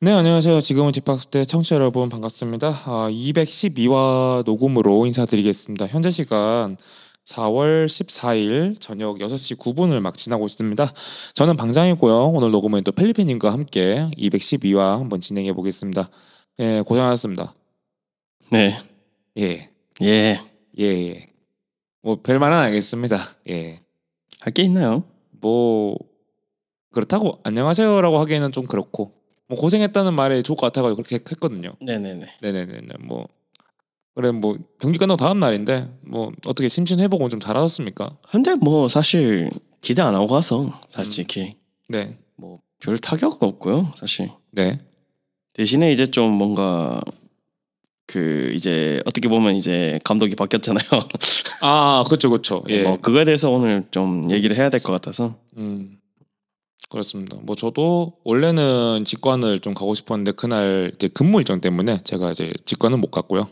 네, 안녕하세요. 지금은 딥박스 때 청취자 여러분 반갑습니다. 212화 녹음으로 인사드리겠습니다. 현재 시간 4월 14일 저녁 6시 9분을 막 지나고 있습니다. 저는 방장이고요. 오늘 녹음은 또 펠리페님과 함께 212화 한번 진행해 보겠습니다. 예, 고생하셨습니다. 네. 예, 예. 예. 뭐 별말은 알겠습니다. 예, 할 게 있나요? 뭐 그렇다고 안녕하세요라고 하기에는 좀 그렇고 뭐 고생했다는 말이 좋을 것 같아가지고 그렇게 했거든요. 네네네. 네네네. 뭐 그래 뭐 경기 끝나고 다음 날인데 뭐 어떻게 심신 회복은 좀 잘하셨습니까? 근데 뭐 사실 기대 안 하고 가서 솔직히 네. 뭐 별 타격은 없고요. 사실 네. 대신에 이제 좀 뭔가 그 이제 어떻게 보면 이제 감독이 바뀌었잖아요. 그렇죠, 그렇죠. 예. 뭐 그거에 대해서 오늘 좀 얘기를 해야 될 것 같아서. 그렇습니다. 뭐 저도 원래는 직관을 좀 가고 싶었는데 그날 이제 근무 일정 때문에 제가 이제 직관은 못 갔고요.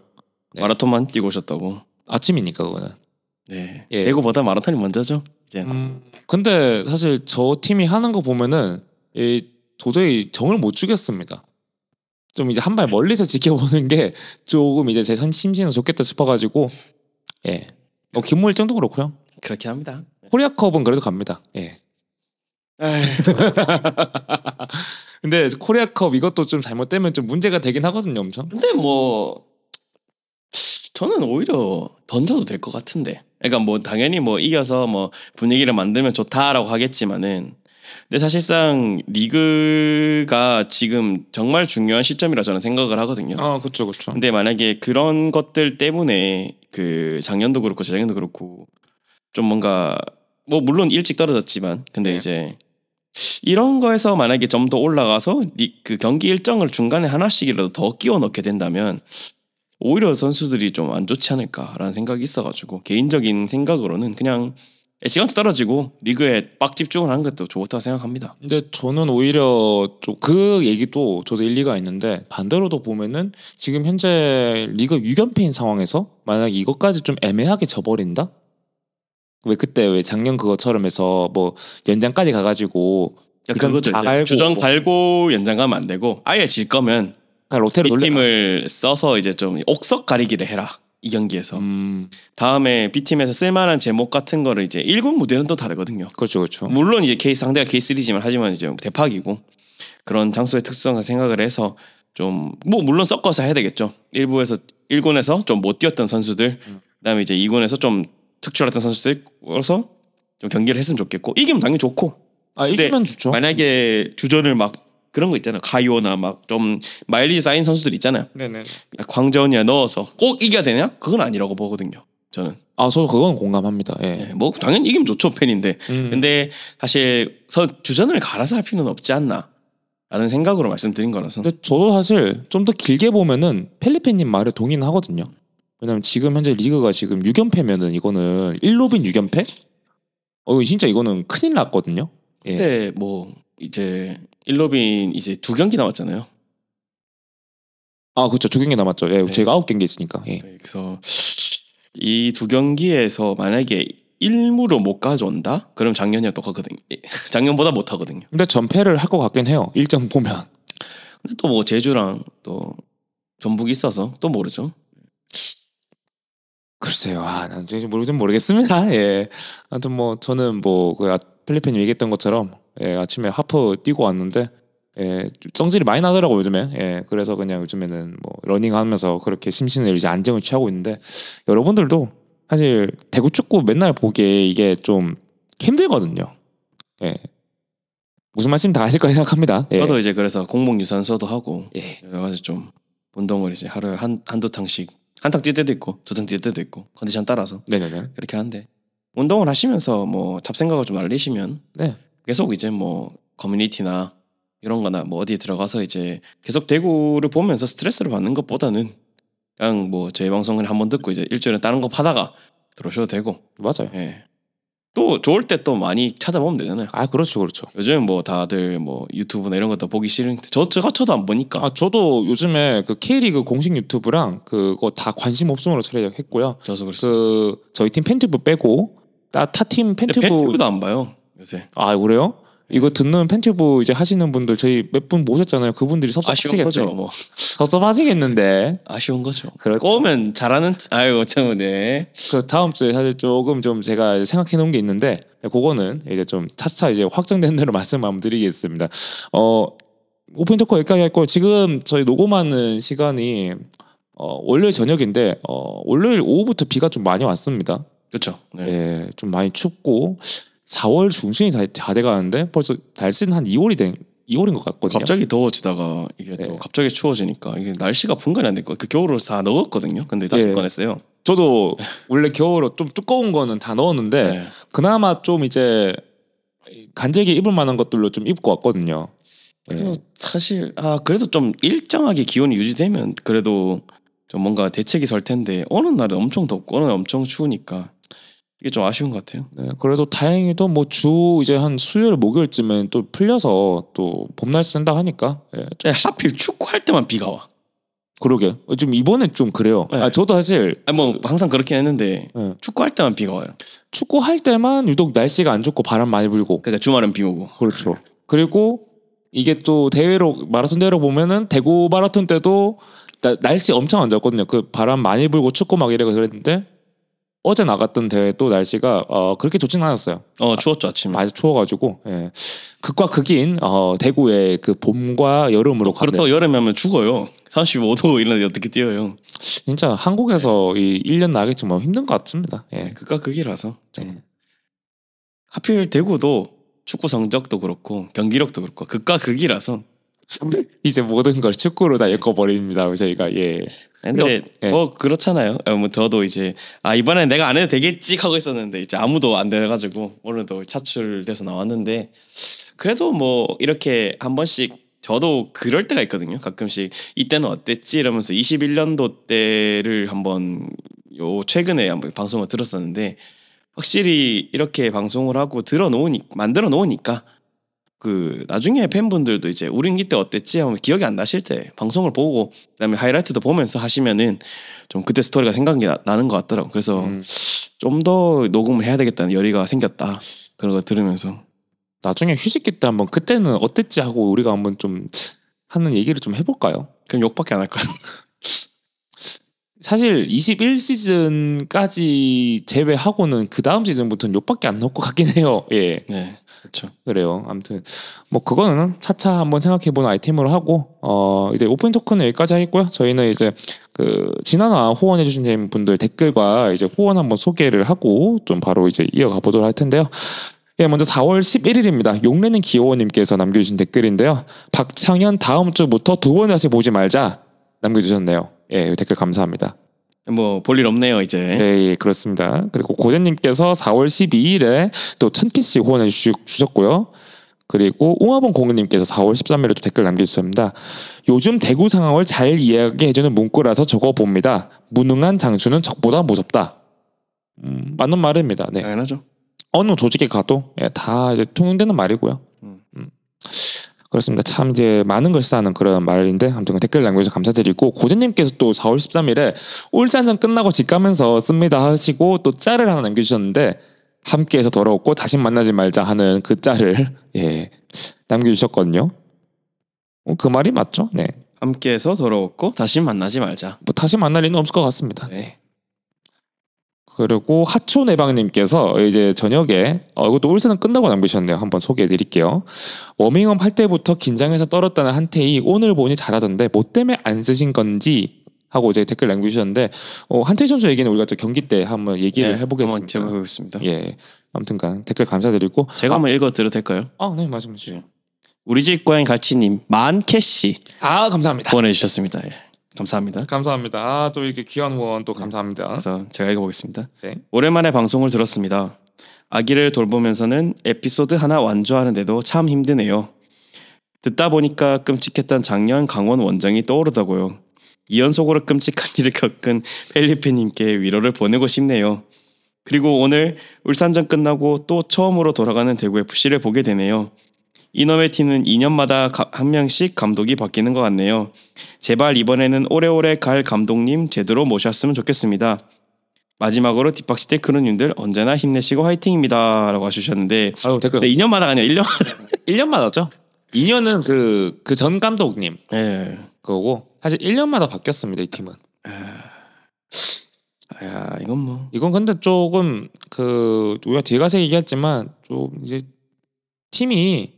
네. 마라톤만 뛰고 오셨다고. 아침이니까 그거는. 네. 예. 배구보다 마라톤이 먼저죠. 이제. 근데 사실 저 팀이 하는 거 보면은 도저히 정을 못 주겠습니다. 좀 이제 한 발 멀리서 지켜보는 게 조금 이제 제 심신은 좋겠다 싶어가지고 예. 근무 일정도 그렇고요. 그렇게 합니다. 코리아컵은 그래도 갑니다. 예. 근데 코리아컵 이것도 좀 잘못되면 좀 문제가 되긴 하거든요, 엄청. 근데 뭐 저는 오히려 던져도 될 것 같은데. 그러니까 뭐 당연히 뭐 이겨서 뭐 분위기를 만들면 좋다라고 하겠지만은, 근데 사실상 리그가 지금 정말 중요한 시점이라 저는 생각을 하거든요. 그렇죠, 그렇죠. 근데 만약에 그런 것들 때문에 그 작년도 그렇고 재작년도 그렇고 좀 뭔가 뭐 물론 일찍 떨어졌지만 근데 네. 이제 이런 거에서 만약에 좀 더 올라가서 그 경기 일정을 중간에 하나씩이라도 더 끼워 넣게 된다면 오히려 선수들이 좀 안 좋지 않을까라는 생각이 있어가지고 개인적인 생각으로는 그냥 시간도 떨어지고 리그에 빡 집중을 하는 것도 좋다고 생각합니다. 근데 저는 오히려 좀 그 얘기도 저도 일리가 있는데 반대로도 보면은 지금 현재 리그 6연패인 상황에서 만약 이것까지 좀 애매하게 져버린다? 왜 그때 왜 작년 그것처럼 해서 뭐 연장까지 가가지고 그거죠. 주전 갈고 연장 가면 안 되고 아예 질 거면 로테로 돌려 B팀을 써서 이제 좀 옥석 가리기를 해라. 이 경기에서 다음에 B팀에서 쓸만한 제목 같은 거를 이제 1군 무대는 또 다르거든요. 그렇죠, 그렇죠. 물론 이제 상대가 K3지만 하지만 이제 대팍이고 그런 장소의 특수성을 생각을 해서 좀 뭐 물론 섞어서 해야 되겠죠. 1군에서 좀 못 뛰었던 선수들, 그다음에 이제 2군에서 좀 특출했던 선수들어서 좀 경기를 했으면 좋겠고 이기면 당연히 좋고. 이기면 좋죠. 만약에 주전을 막 그런 거 있잖아요. 가이오나 막 좀 마일리지 쌓인 선수들 있잖아요. 네네. 광재원이야 넣어서 꼭 이겨야 되냐? 그건 아니라고 보거든요. 저는. 저도 그건 공감합니다. 예. 네, 뭐 당연히 이기면 좋죠 팬인데. 근데 사실 주전을 갈아서 할 필요는 없지 않나. 라는 생각으로 말씀드린 거라서. 근데 저도 사실 좀 더 길게 보면은 펠리페님 말에 동의는 하거든요. 왜냐면 지금 현재 리그가 지금 6연패면은 이거는 1로빈 6연패? 진짜 이거는 큰일 났거든요. 예. 근데 뭐 이제 1로빈 이제 2경기 남았잖아요. 그렇죠. 2경기 남았죠. 예, 네. 저희가 9경기 있으니까. 예. 네, 그래서 이 2경기에서 만약에 1무로 못 가져온다? 그럼 작년이랑 똑같거든요. 작년보다 못 하거든요. 근데 전패를 할 것 같긴 해요. 일정 보면. 근데 또 뭐 제주랑 또 전북이 있어서 또 모르죠. 글쎄요. 난 좀 모르겠습니다. 예. 아무튼 뭐 저는 뭐그 필리핀이 얘기했던 것처럼 아침에 하프 뛰고 왔는데 성질이 많이 나더라고 요즘에. 그래서 그냥 요즘에는 뭐 러닝하면서 그렇게 심신을 이제 안정을 취하고 있는데 여러분들도 사실 대구 축구 맨날 보기에 이게 좀 힘들거든요. 무슨 말씀 다 하실 거라 생각합니다. 저도 이제 그래서 공복 유산소도 하고 여러 가지 좀 운동을 이제 하루에 한두 탕씩 한 탕 뛸 때도 있고 2탕 뛸 때도 있고 컨디션 따라서 네네네. 그렇게 하는데 운동을 하시면서 뭐 잡생각을 좀 날리시면 계속 이제 뭐 커뮤니티나 이런 거나 뭐 어디에 들어가서 이제 계속 대구를 보면서 스트레스를 받는 것보다는 그냥 뭐 저희 방송을 한번 듣고 이제 일주일에 다른 거 파다가 들어오셔도 되고. 맞아요. 또 좋을 때 또 많이 찾아보면 되잖아요. 그렇죠. 요즘 뭐 다들 뭐 유튜브나 이런 것도 보기 싫은데 저도 안 보니까. 저도 요즘에 그 K리그 공식 유튜브랑 그거 다 관심 없음으로 처리했고요. 저도 그랬어요. 저희 팀 팬튜브 빼고 타팀 팬튜브 팬튜브도 안 봐요 요새. 그래요? 이거 듣는 팬튜브 이제 하시는 분들 저희 몇 분 모셨잖아요. 그분들이 아쉬운 섭섭하시겠죠. 거죠. 뭐 섭섭하시겠는데. 아쉬운 거죠. 그래. 오면 잘하는 아유 때문에 그 다음 주에 사실 조금 좀 제가 생각해 놓은 게 있는데 그거는 이제 좀 차차 이제 확정된 대로 말씀 한번 드리겠습니다. 오픈 토크 여기까지 했고 지금 저희 녹음하는 시간이 월요일 저녁인데 월요일 오후부터 비가 좀 많이 왔습니다. 그렇죠. 네. 예, 좀 많이 춥고 4월 중순이 다 돼가는데 벌써 날씨는 한 2월인 것 같거든요. 갑자기 더워지다가 이게 또 갑자기 추워지니까 이게 날씨가 분간이 안 될 거예요. 그 겨울을 다 넣었거든요. 근데 다시 꺼냈어요. 저도 원래 겨울로 좀 두꺼운 거는 다 넣었는데 그나마 좀 이제 간절기 입을 만한 것들로 좀 입고 왔거든요. 그래서 사실 그래도 좀 일정하게 기온이 유지되면 그래도 좀 뭔가 대책이 설 텐데 어느 날은 엄청 덥고 어느 날 엄청 추우니까 이게 좀 아쉬운 것 같아요. 네, 그래도 다행히도 뭐 주 이제 한 수요일 목요일쯤엔 또 풀려서 또 봄날 쓴다 하니까. 하필 축구할 때만 비가 와. 그러게. 지금 이번에 좀 그래요. 저도 사실 뭐 항상 그렇긴 했는데 축구할 때만 비가 와요. 축구할 때만 유독 날씨가 안 좋고 바람 많이 불고. 그러니까 주말은 비 오고. 그렇죠. 그리고 이게 또 대회로 마라톤 대회로 보면은 대구 마라톤 때도 날씨 엄청 안 좋았거든요. 그 바람 많이 불고 춥고 막 이래가 그랬는데 어제 나갔던 대회 또 날씨가 그렇게 좋지는 않았어요. 추웠죠 아침에. 많이 추워가지고 극과 극인 대구의 그 봄과 여름으로 가는. 그렇다고 여름에 하면 죽어요. 35도 이런데 어떻게 뛰어요? 진짜 한국에서 이 1년 나겠지만 힘든 것 같습니다. 극과 극이라서. 하필 대구도 축구 성적도 그렇고 경기력도 그렇고 극과 극이라서 이제 모든 걸 축구로 다 엮어버립니다. 저희가 근데 뭐 그렇잖아요. 뭐 저도 이제 이번엔 내가 안 해도 되겠지 하고 있었는데 이제 아무도 안 돼가지고 오늘도 차출돼서 나왔는데 그래도 뭐 이렇게 한 번씩 저도 그럴 때가 있거든요. 가끔씩 이때는 어땠지 이러면서 21년도 때를 한번 최근에 한번 방송을 들었었는데 확실히 이렇게 방송을 하고 만들어 놓으니까 그 나중에 팬분들도 이제 우린 이때 어땠지 하면 기억이 안 나실 때 방송을 보고 그다음에 하이라이트도 보면서 하시면은 좀 그때 스토리가 생각이 나는 것 같더라고. 그래서 좀 더 녹음을 해야 되겠다는 열의가 생겼다. 그런 거 들으면서 나중에 휴식기 때 한번 그때는 어땠지 하고 우리가 한번 좀 하는 얘기를 좀 해볼까요? 그럼 욕밖에 안 할 거야. 사실 21시즌까지 제외하고는 그 다음 시즌부터는 욕밖에 안 나올 것 같긴 해요. 네, 그렇죠. 그래요. 아무튼 뭐 그거는 차차 한번 생각해보는 아이템으로 하고 이제 오픈 토크는 여기까지 하겠고요. 저희는 이제 그 지난화 후원해주신 분들 댓글과 이제 후원 한번 소개를 하고 좀 바로 이제 이어가 보도록 할 텐데요. 먼저 4월 11일입니다. 용래는 귀여워님께서 남겨주신 댓글인데요. 박창현 다음 주부터 두 번 다시 보지 말자 남겨주셨네요. 댓글 감사합니다. 뭐 볼 일 없네요 이제. 네, 그렇습니다. 그리고 고재님께서 4월 12일에 또 1000개씩 후원해 주셨고요. 그리고 웅아봉 공유님께서 4월 13일에 또 댓글 남겨주셨습니다. 요즘 대구 상황을 잘 이야기해주는 문구라서 적어봅니다. 무능한 장수는 적보다 무섭다. 맞는 말입니다. 네. 당연하죠. 어느 조직에 가도 다 이제 통용되는 말이고요. 그렇습니다. 참 이제 많은 걸 쓰는 그런 말인데 아무튼 댓글 남겨주셔서 감사드리고 고재님께서 또 4월 13일에 울산전 끝나고 집 가면서 씁니다 하시고 또 짤을 하나 남겨주셨는데 함께해서 더러웠고 다시 만나지 말자 하는 그 짤을 남겨주셨거든요. 그 말이 맞죠? 네. 함께해서 더러웠고 다시 만나지 말자. 뭐 다시 만날 일은 없을 것 같습니다. 네. 그리고 하초내방님께서 이제 저녁에 이것도 울산은 끝나고 남기셨네요. 한번 소개해드릴게요. 워밍업 할 때부터 긴장해서 떨었다는 한태희 오늘 보니 잘하던데 뭐 때문에 안 쓰신 건지 하고 이제 댓글 남겨주셨는데 한태희 선수 얘기는 우리가 저 경기 때 한번 얘기를 해보겠습니다. 한번 해보겠습니다. 아무튼간 댓글 감사드리고 제가 한번 읽어드려도 될까요? 네 말씀해주세요. 우리 집 고양이 갈치님 만캐시 감사합니다. 후원해주셨습니다. 감사합니다. 또 이렇게 귀한 후원 또 감사합니다. 그래서 제가 읽어보겠습니다. 네. 오랜만에 방송을 들었습니다. 아기를 돌보면서는 에피소드 하나 완주하는데도 참 힘드네요. 듣다 보니까 끔찍했던 작년 강원 원정이 떠오르더고요. 2연속으로 끔찍한 일을 겪은 펠리페님께 위로를 보내고 싶네요. 그리고 오늘 울산전 끝나고 또 처음으로 돌아가는 대구FC를 보게 되네요. 이놈의 팀은 2년마다 한 명씩 감독이 바뀌는 것 같네요. 제발 이번에는 오래오래 갈 감독님 제대로 모셨으면 좋겠습니다. 마지막으로 뒷박시 테크루님들 언제나 힘내시고 화이팅입니다라고 하주셨는데 아유 댓글 네, 2년마다 아니야 1년. 1년마다죠. 2년은 그 전 감독님 예. 그거고 사실 1년마다 바뀌었습니다 이 팀은. 야 이건 뭐 이건 근데 조금 우리가 뒤에 가서 얘기했지만 좀 이제 팀이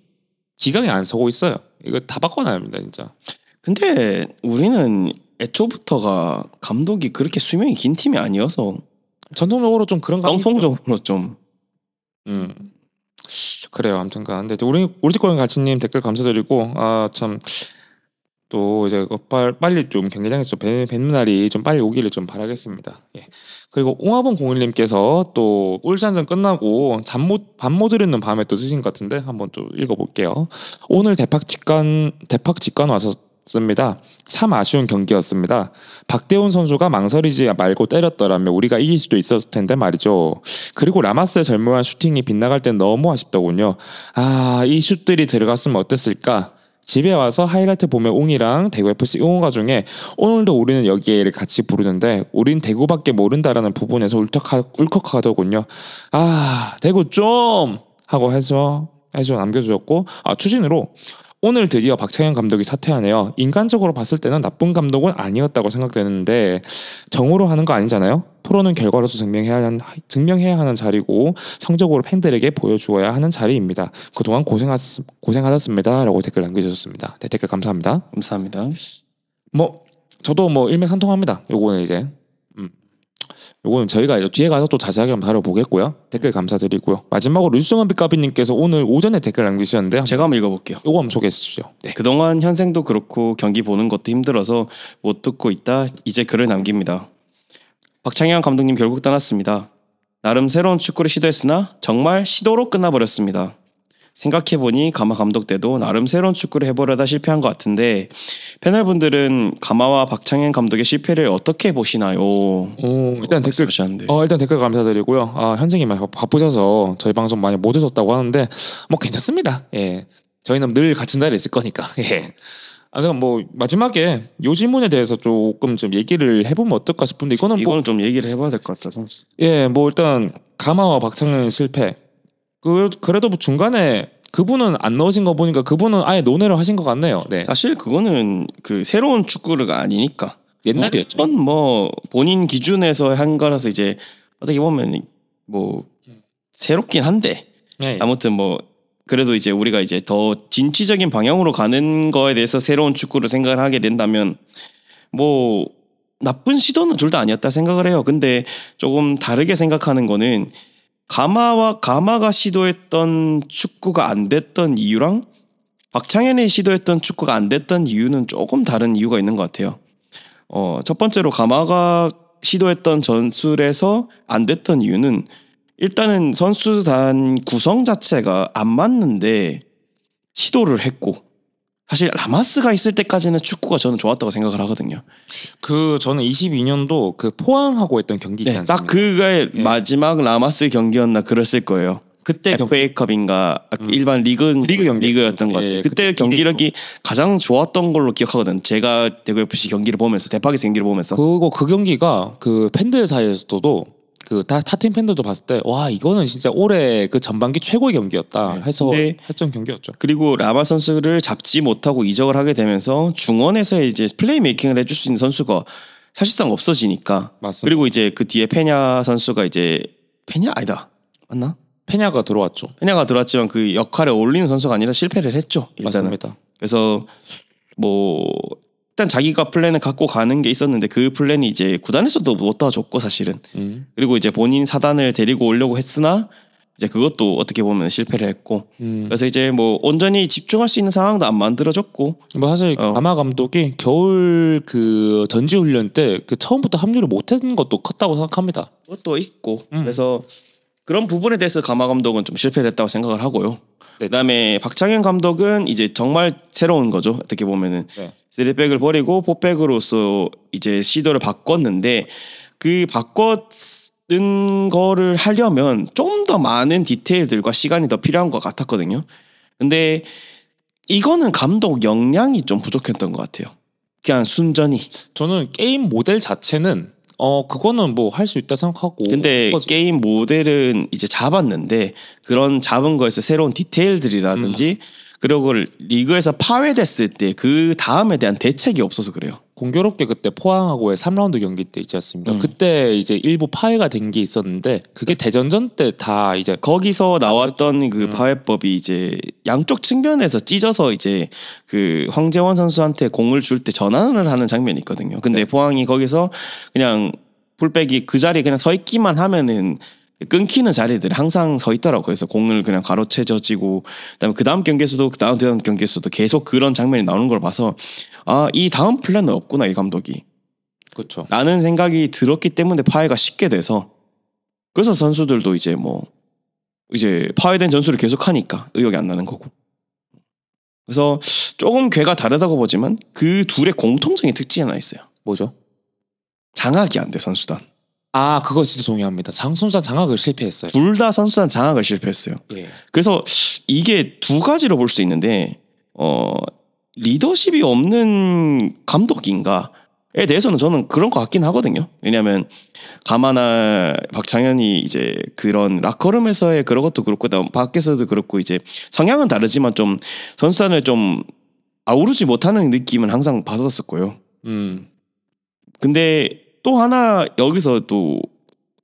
기강이 안 서고 있어요. 이거 다 바꿔놔야 합니다 진짜. 근데 우리는 애초부터가 감독이 그렇게 수명이 긴 팀이 아니어서 전통적으로 좀 그런 감이 있죠. 정통적으로 좀 그래요. 아무튼간 근데 우리 집고양 갈치님 댓글 감사드리고 참 또 이제 빨리 좀 경기장에서 뵙는 날이 좀 빨리 오기를 좀 바라겠습니다. 예. 그리고 옹화봉 01님께서 또 울산전 끝나고 밤 못 이루는 밤에 또 쓰신 것 같은데 한번 좀 읽어볼게요. 오늘 대팍 직관 왔었습니다. 참 아쉬운 경기였습니다. 박대훈 선수가 망설이지 말고 때렸더라면 우리가 이길 수도 있었을 텐데 말이죠. 그리고 라마스의 절묘한 슈팅이 빗나갈 땐 너무 아쉽더군요. 이 슛들이 들어갔으면 어땠을까? 집에 와서 하이라이트 보면 옹이랑 대구FC 응원가 중에 오늘도 우리는 여기에를 같이 부르는데 우린 대구밖에 모른다라는 부분에서 울컥하더군요. 대구 좀 하고 해서 남겨주셨고 추신으로 오늘 드디어 박창현 감독이 사퇴하네요. 인간적으로 봤을 때는 나쁜 감독은 아니었다고 생각되는데 정으로 하는 거 아니잖아요. 프로는 결과로서 증명해야 하는 자리고 성적으로 팬들에게 보여주어야 하는 자리입니다. 그동안 고생하셨습니다 라고 댓글 남겨주셨습니다. 네, 댓글 감사합니다. 감사합니다. 저도 일맥상통합니다. 요거는 이제 요거는 저희가 이제 뒤에 가서 또 자세하게 한번 다뤄보겠고요. 댓글 감사드리고요. 마지막으로 유승원 빛가비님께서 오늘 오전에 댓글 남기셨는데요. 제가 한번 읽어볼게요. 요거 한번 소개해 주시죠. 네. 그동안 현생도 그렇고 경기 보는 것도 힘들어서 못 듣고 있다. 이제 글을 남깁니다. 박창현 감독님 결국 떠났습니다. 나름 새로운 축구를 시도했으나 정말 시도로 끝나버렸습니다. 생각해보니 가마 감독 때도 나름 새로운 축구를 해보려다 실패한 것 같은데 패널분들은 가마와 박창현 감독의 실패를 어떻게 보시나요? 일단 댓글 하셨는데. 일단 댓글 감사드리고요. 현생이 바쁘셔서 저희 방송 많이 못 오셨다고 하는데 괜찮습니다. 예, 저희는 늘 같은 자리에 있을 거니까. 예. 그럼 마지막에 요 질문에 대해서 조금 좀 얘기를 해보면 어떨까 싶은데 이거는 좀 얘기를 해봐야 될 것 같아서. 예, 일단 가마와 박창현 실패. 그래도 중간에 그분은 안 넣으신 거 보니까 그분은 아예 논외를 하신 것 같네요. 네. 사실 그거는 새로운 축구가 아니니까 옛날이었죠. 본인 기준에서 한 거라서 이제 어떻게 보면 새롭긴 한데 예. 아무튼 그래도 이제 우리가 이제 더 진취적인 방향으로 가는 거에 대해서 새로운 축구를 생각을 하게 된다면 나쁜 시도는 둘 다 아니었다 생각을 해요. 근데 조금 다르게 생각하는 거는 가마가 시도했던 축구가 안 됐던 이유랑 박창현이 시도했던 축구가 안 됐던 이유는 조금 다른 이유가 있는 것 같아요. 첫 번째로 가마가 시도했던 전술에서 안 됐던 이유는 일단은 선수단 구성 자체가 안 맞는데 시도를 했고 사실 라마스가 있을 때까지는 축구가 저는 좋았다고 생각을 하거든요. 저는 22년도 포항하고 했던 경기 있지 않습니까? 딱 그거의 마지막 라마스 경기였나 그랬을 거예요. 그때 FA컵인가 일반 리그였던 것 같아요. 그때 경기력이 가장 좋았던 걸로 기억하거든. 제가 대구 FC 경기를 보면서 대박의 경기를 보면서 그 경기가 팬들 사이에서도 타팀 팬들도 봤을 때 와 이거는 진짜 올해 전반기 최고의 경기였다 해서 했던 경기였죠. 그리고 라마 선수를 잡지 못하고 이적을 하게 되면서 중원에서 이제 플레이메이킹을 해줄 수 있는 선수가 사실상 없어지니까. 맞습니다. 그리고 이제 그 뒤에 페냐 선수가 이제 페냐 아니다 맞나? 페냐가 들어왔죠. 페냐가 들어왔지만 그 역할에 어울리는 선수가 아니라 실패를 했죠. 일단은. 맞습니다. 그래서 일단 자기가 플랜을 갖고 가는 게 있었는데 그 플랜이 이제 구단에서도 못 도와줬고 사실은. 그리고 이제 본인 사단을 데리고 오려고 했으나 이제 그것도 어떻게 보면 실패를 했고. 그래서 이제 온전히 집중할 수 있는 상황도 안 만들어졌고. 사실 가마 감독이 겨울 전지훈련 때 처음부터 합류를 못했는 것도 컸다고 생각합니다. 그것도 있고. 그래서 그런 부분에 대해서 가마 감독은 좀 실패를 했다고 생각을 하고요. 네. 그다음에 박창현 감독은 이제 정말 새로운 거죠. 어떻게 보면은 네. 3백을 버리고 4백으로서 이제 시도를 바꿨는데 그 바꿨는 거를 하려면 좀 더 많은 디테일들과 시간이 더 필요한 것 같았거든요. 근데 이거는 감독 역량이 좀 부족했던 것 같아요. 그냥 순전히. 저는 게임 모델 자체는 그거는 뭐 할 수 있다 생각하고. 근데 게임 모델은 이제 잡았는데 그런 잡은 거에서 새로운 디테일들이라든지 그리고 리그에서 파괴됐을 때 그 다음에 대한 대책이 없어서 그래요. 공교롭게 그때 포항하고의 3라운드 경기 때 있지 않습니까? 그때 이제 일부 파회가 된 게 있었는데 그게 대전전 때 다 이제 거기서 나왔던 그 파회법이 이제 양쪽 측면에서 찢어서 이제 그 황재원 선수한테 공을 줄 때 전환을 하는 장면이 있거든요. 근데 포항이 거기서 그냥 풀백이 그 자리에 그냥 서 있기만 하면은 끊기는 자리들이 항상 서 있더라고. 그래서 공을 그냥 가로채져지고 그다음에 그 다음 경기에서도 그 다음 경기에서도 계속 그런 장면이 나오는 걸 봐서 이 다음 플랜은 없구나 이 감독이. 그렇죠. 라는 생각이 들었기 때문에 파회가 쉽게 돼서 그래서 선수들도 이제 이제 파회된 전술을 계속하니까 의욕이 안 나는 거고. 그래서 조금 궤가 다르다고 보지만 그 둘의 공통적인 특징이 하나 있어요. 뭐죠? 장악이 안 돼 선수단. 그거 진짜 동의합니다. 선수단 장악을 실패했어요. 둘 다 선수단 장악을 실패했어요. 예. 그래서 이게 두 가지로 볼 수 있는데 리더십이 없는 감독인가에 대해서는 저는 그런 것 같긴 하거든요. 왜냐하면 가마나 박창현이 이제 그런 라커룸에서의 그런 것도 그렇고 밖에서도 그렇고 이제 성향은 다르지만 좀 선수단을 좀 아우르지 못하는 느낌은 항상 받았었고요. 근데 또 하나 여기서 또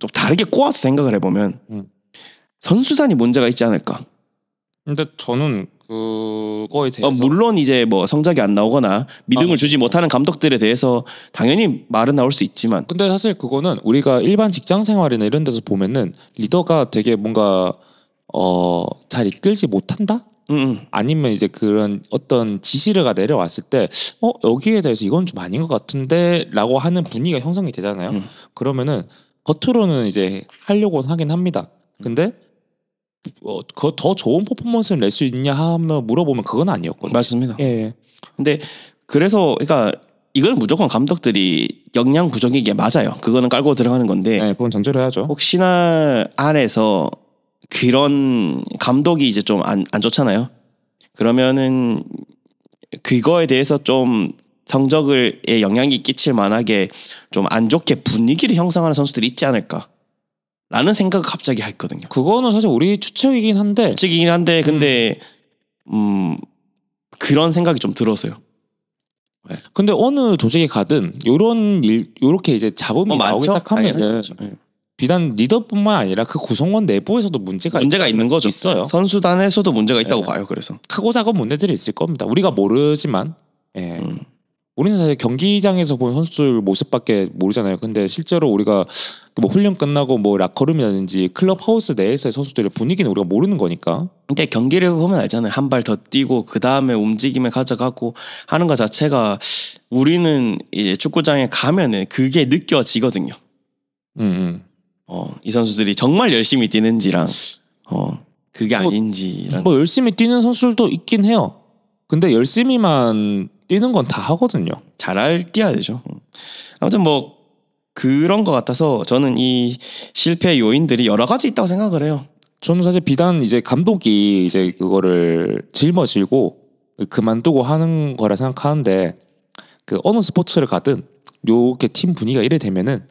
좀 다르게 꼬아서 생각을 해보면 선수단이 문제가 있지 않을까. 근데 저는 그거에 대해서 물론 이제 성적이 안 나오거나 믿음을 주지 못하는 감독들에 대해서 당연히 말은 나올 수 있지만 근데 사실 그거는 우리가 일반 직장 생활이나 이런 데서 보면은 리더가 되게 뭔가 잘 이끌지 못한다? 아니면 이제 그런 어떤 지시가 내려왔을 때 여기에 대해서 이건 좀 아닌 것 같은데 라고 하는 분위기가 형성이 되잖아요. 그러면은 겉으로는 이제 하려고 하긴 합니다. 근데 더 좋은 퍼포먼스를 낼 수 있냐 하면 물어보면 그건 아니었거든요. 맞습니다. 예. 근데 그래서 그러니까 이건 무조건 감독들이 역량 부족이게 맞아요. 그거는 깔고 들어가는 건데 네, 그건 전제로 해야죠. 혹시나 안에서 그런 감독이 이제 좀 안 좋잖아요. 그러면은 그거에 대해서 좀 성적에 영향이 끼칠 만하게 좀 안 좋게 분위기를 형성하는 선수들이 있지 않을까 라는 생각을 갑자기 했거든요. 그거는 사실 우리 추측이긴 한데 근데 그런 생각이 좀 들었어요. 네. 근데 어느 조직에 가든 요런 일 요렇게 이제 잡음이 나오기 시작하면 비단 리더뿐만 아니라 그 구성원 내부에서도 문제가 있는 거죠. 있어요. 선수단에서도 문제가 있다고 봐요. 그래서 크고 작은 문제들이 있을 겁니다. 우리가 모르지만 우리는 사실 경기장에서 본 선수들 모습밖에 모르잖아요. 근데 실제로 우리가 훈련 끝나고 라커룸이라든지 클럽하우스 내에서의 선수들의 분위기는 우리가 모르는 거니까. 근데 경기를 보면 알잖아요. 한 발 더 뛰고 그 다음에 움직임을 가져가고 하는 것 자체가 우리는 이제 축구장에 가면은 그게 느껴지거든요. 이 선수들이 정말 열심히 뛰는지랑 그게 아닌지랑. 열심히 뛰는 선수들도 있긴 해요. 근데 열심히만 뛰는 건 다 하거든요. 잘 뛰어야 되죠. 아무튼 그런 것 같아서 저는 이 실패 요인들이 여러 가지 있다고 생각을 해요. 저는 사실 비단 이제 감독이 이제 그거를 짊어지고 그만두고 하는 거라 생각하는데 어느 스포츠를 가든 요렇게 팀 분위기가 이래 되면은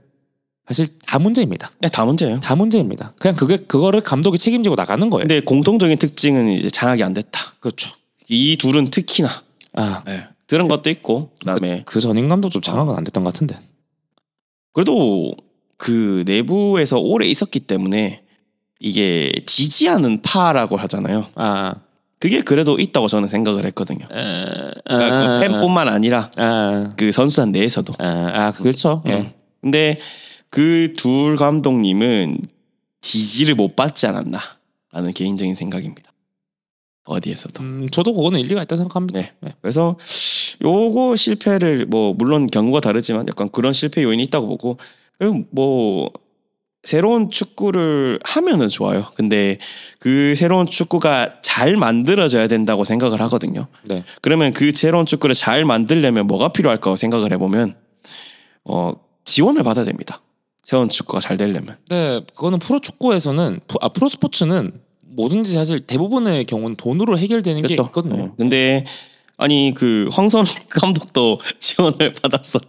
사실 다 문제입니다. 네, 다 문제예요. 다 문제입니다. 그냥 그거를 감독이 책임지고 나가는 거예요. 근데 공통적인 특징은 이제 장악이 안 됐다. 그렇죠. 이 둘은 특히나 들은 것도 있고 그다음에 그 전임 감독도 장악은 안 됐던 것 같은데. 그래도 그 내부에서 오래 있었기 때문에 이게 지지하는 파라고 하잖아요. 그게 그래도 있다고 저는 생각을 했거든요. 그러니까 팬뿐만 아니라 그 선수단 내에서도. 그렇죠. 근데 그 둘 감독님은 지지를 못 받지 않았나라는 개인적인 생각입니다. 어디에서도. 저도 그거는 일리가 있다 생각합니다. 네. 그래서 요거 실패를 물론 경우가 다르지만 약간 그런 실패 요인이 있다고 보고 그리고 새로운 축구를 하면은 좋아요. 근데 그 새로운 축구가 잘 만들어져야 된다고 생각을 하거든요. 네. 그러면 그 새로운 축구를 잘 만들려면 뭐가 필요할까 생각을 해보면 지원을 받아야 됩니다. 새로운 축구가 잘 되려면. 네, 그거는 프로축구에서는 프로스포츠는 뭐든지 사실 대부분의 경우는 돈으로 해결되는 게 있거든요. 근데 아니 그 황선 감독도 지원을 받아서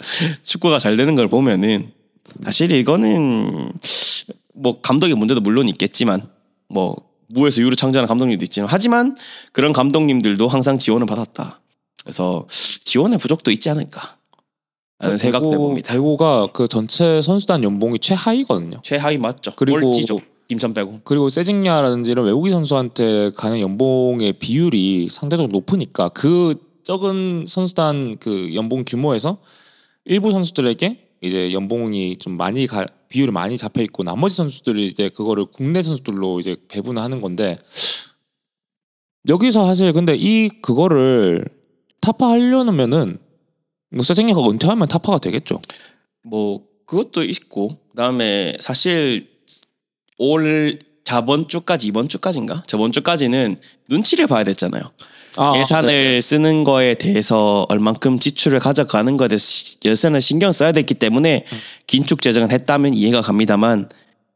축구가 잘 되는 걸 보면은 사실 이거는 뭐 감독의 문제도 물론 있겠지만 뭐 무에서 유로 창조하는 감독님도 있지만 하지만 그런 감독님들도 항상 지원을 받았다. 그래서 지원의 부족도 있지 않을까 라는 생각도 해봅니다. 대구가 그 전체 선수단 연봉이 최하위거든요. 최하위 맞죠. 그리고 꼴찌죠. 김천 빼고. 그리고 세징야라든지 이런 외국인 선수한테 가는 연봉의 비율이 상대적으로 높으니까 그 적은 선수단 그 연봉 규모에서 일부 선수들에게 이제 연봉이 좀 많이 비율이 많이 잡혀 있고 나머지 선수들이 이제 그거를 국내 선수들로 이제 배분을 하는 건데 여기서 사실 근데 그거를 타파하려면은 뭐 세징야가 은퇴하면 타파가 되겠죠. 뭐 그것도 있고 그다음에 사실 저번 주까지 이번 주까지인가? 저번 주까지는 눈치를 봐야 됐잖아요. 예산을 네. 쓰는 거에 대해서 얼만큼 지출을 가져가는 거에 대해서 예산을 신경 써야 됐기 때문에 긴축 재정을 했다면 이해가 갑니다만